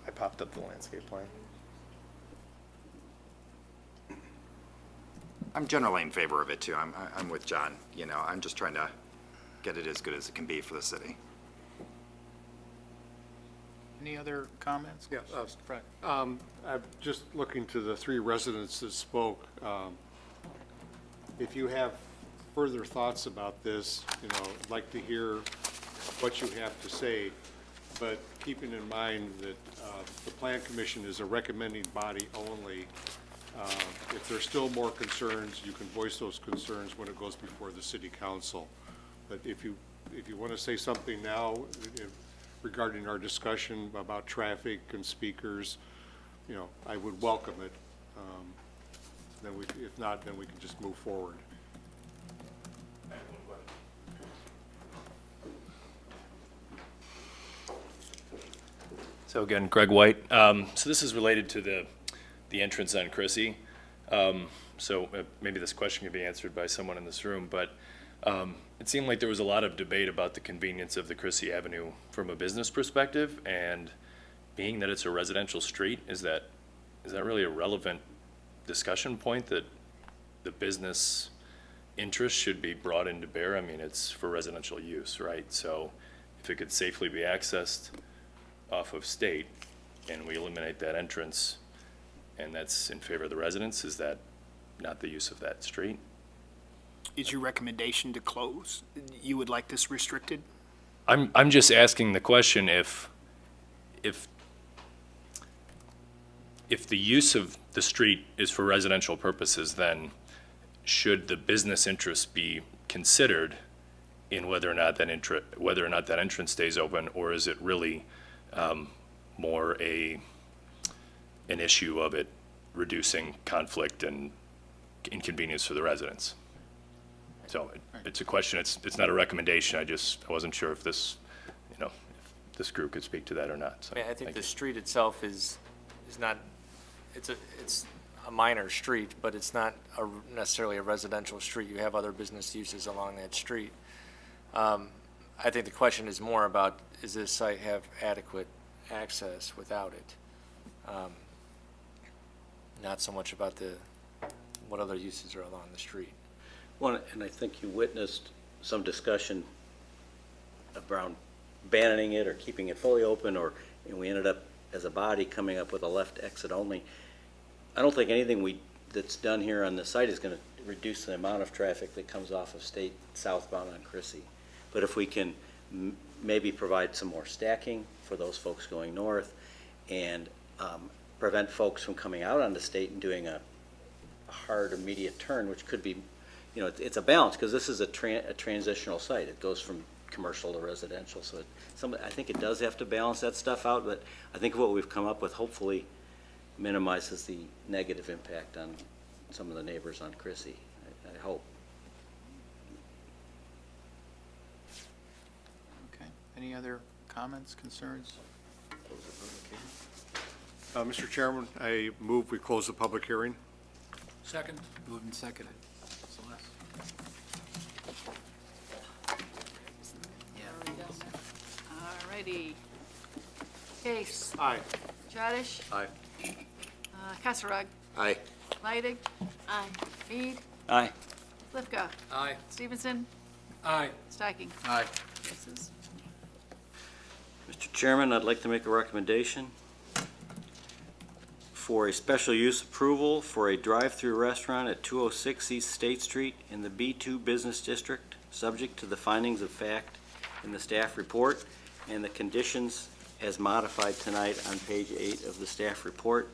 I popped up the landscape plan. I'm generally in favor of it too. I'm with John, you know, I'm just trying to get it as good as it can be for the city. Any other comments? Yeah, I'm just looking to the three residents that spoke. If you have further thoughts about this, you know, I'd like to hear what you have to say, but keeping in mind that the Plan Commission is a recommending body only. If there's still more concerns, you can voice those concerns when it goes before the city council. But if you want to say something now regarding our discussion about traffic and speakers, you know, I would welcome it. Then if not, then we can just move forward. So again, Greg White. So this is related to the entrance on Chrissy. So maybe this question can be answered by someone in this room, but it seemed like there was a lot of debate about the convenience of the Chrissy Avenue from a business perspective, and being that it's a residential street, is that really a relevant discussion point that the business interest should be brought into bear? I mean, it's for residential use, right? So if it could safely be accessed off of State and we eliminate that entrance and that's in favor of the residents, is that not the use of that street? Is your recommendation to close? You would like this restricted? I'm just asking the question if the use of the street is for residential purposes, then should the business interest be considered in whether or not that entrance stays open, or is it really more an issue of it reducing conflict and inconvenience for the residents? So it's a question. It's not a recommendation. I wasn't sure if this, if this group could speak to that or not. So I think the street itself is not, it's a minor street, but it's not necessarily a residential street. You have other business uses along that street. I think the question is more about, does this site have adequate access without it? Not so much about what other uses are along the street. Well, and I think you witnessed some discussion around abandoning it or keeping it fully open, and we ended up as a body coming up with a left exit only. I don't think anything that's done here on the site is going to reduce the amount of traffic that comes off of State southbound on Chrissy. But if we can maybe provide some more stacking for those folks going north and prevent folks from coming out on the State and doing a hard immediate turn, which could be, it's a balance, because this is a transitional site. It goes from commercial to residential, so I think it does have to balance that stuff out, but I think what we've come up with hopefully minimizes the negative impact on some of the neighbors on Chrissy, I hope. Okay. Any other comments, concerns? Mr. Chairman, I move we close the public hearing. Second. Moved and seconded. Celeste? All righty. Case. Aye. Jadish. Aye. Kasserag. Aye. Leidig. Aye. Mead. Aye. Slivka. Aye. Stevenson. Aye. Steiking. Aye. Passes. Mr. Chairman, I'd like to make a recommendation for a special use approval for a drive-through restaurant at 206 East State Street in the B2 Business District, subject to the findings of fact in the staff report and the conditions as modified tonight on page 8 of the staff report,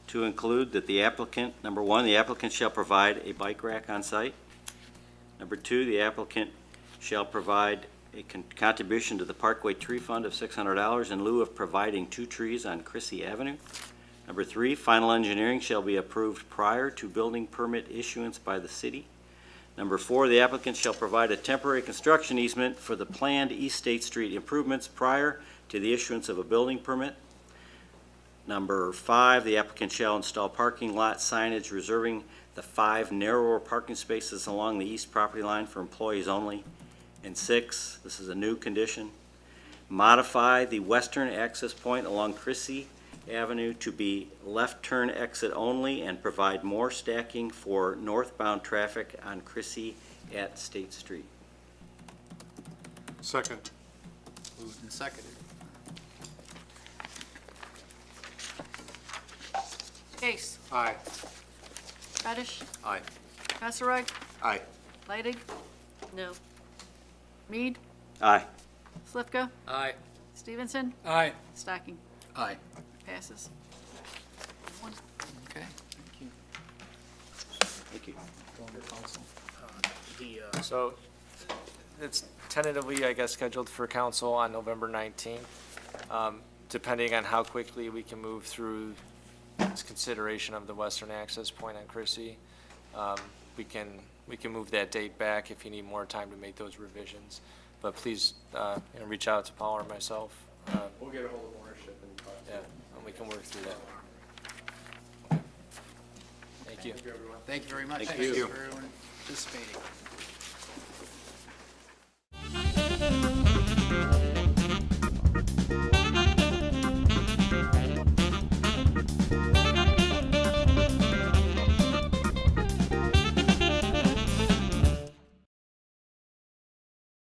to include that the applicant, number 1, the applicant shall provide a bike rack on site. Number 2, the applicant shall provide a contribution to the Parkway Tree Fund of $600 in lieu of providing 2 trees on Chrissy Avenue. Number 3, final engineering shall be approved prior to building permit issuance by the city. Number 4, the applicant shall provide a temporary construction easement for the planned East State Street improvements prior to the issuance of a building permit. Number 5, the applicant shall install parking lot signage reserving the 5 narrower parking spaces along the east property line for employees only. And 6, this is a new condition, modify the western access point along Chrissy Avenue to be left turn exit only and provide more stacking for northbound traffic on Chrissy at State Street. Second. Moved and seconded. Case. Aye. Reddish. Aye. Kasserag. Aye. Leidig. No. Mead. Aye. Slivka. Aye. Stevenson. Aye. Stocking. Aye. Passes. Okay, thank you. Thank you. So it's tentatively, I guess, scheduled for council on November 19th. Depending on how quickly we can move through this consideration of the western access point on Chrissy, we can move that date back if you need more time to make those revisions. But please, reach out to Paul or myself. We'll get a hold of ownership and talk. Yeah, and we can work through that. Thank you. Thank you, everyone. Thank you very much. Thank Thanks you. for everyone participating.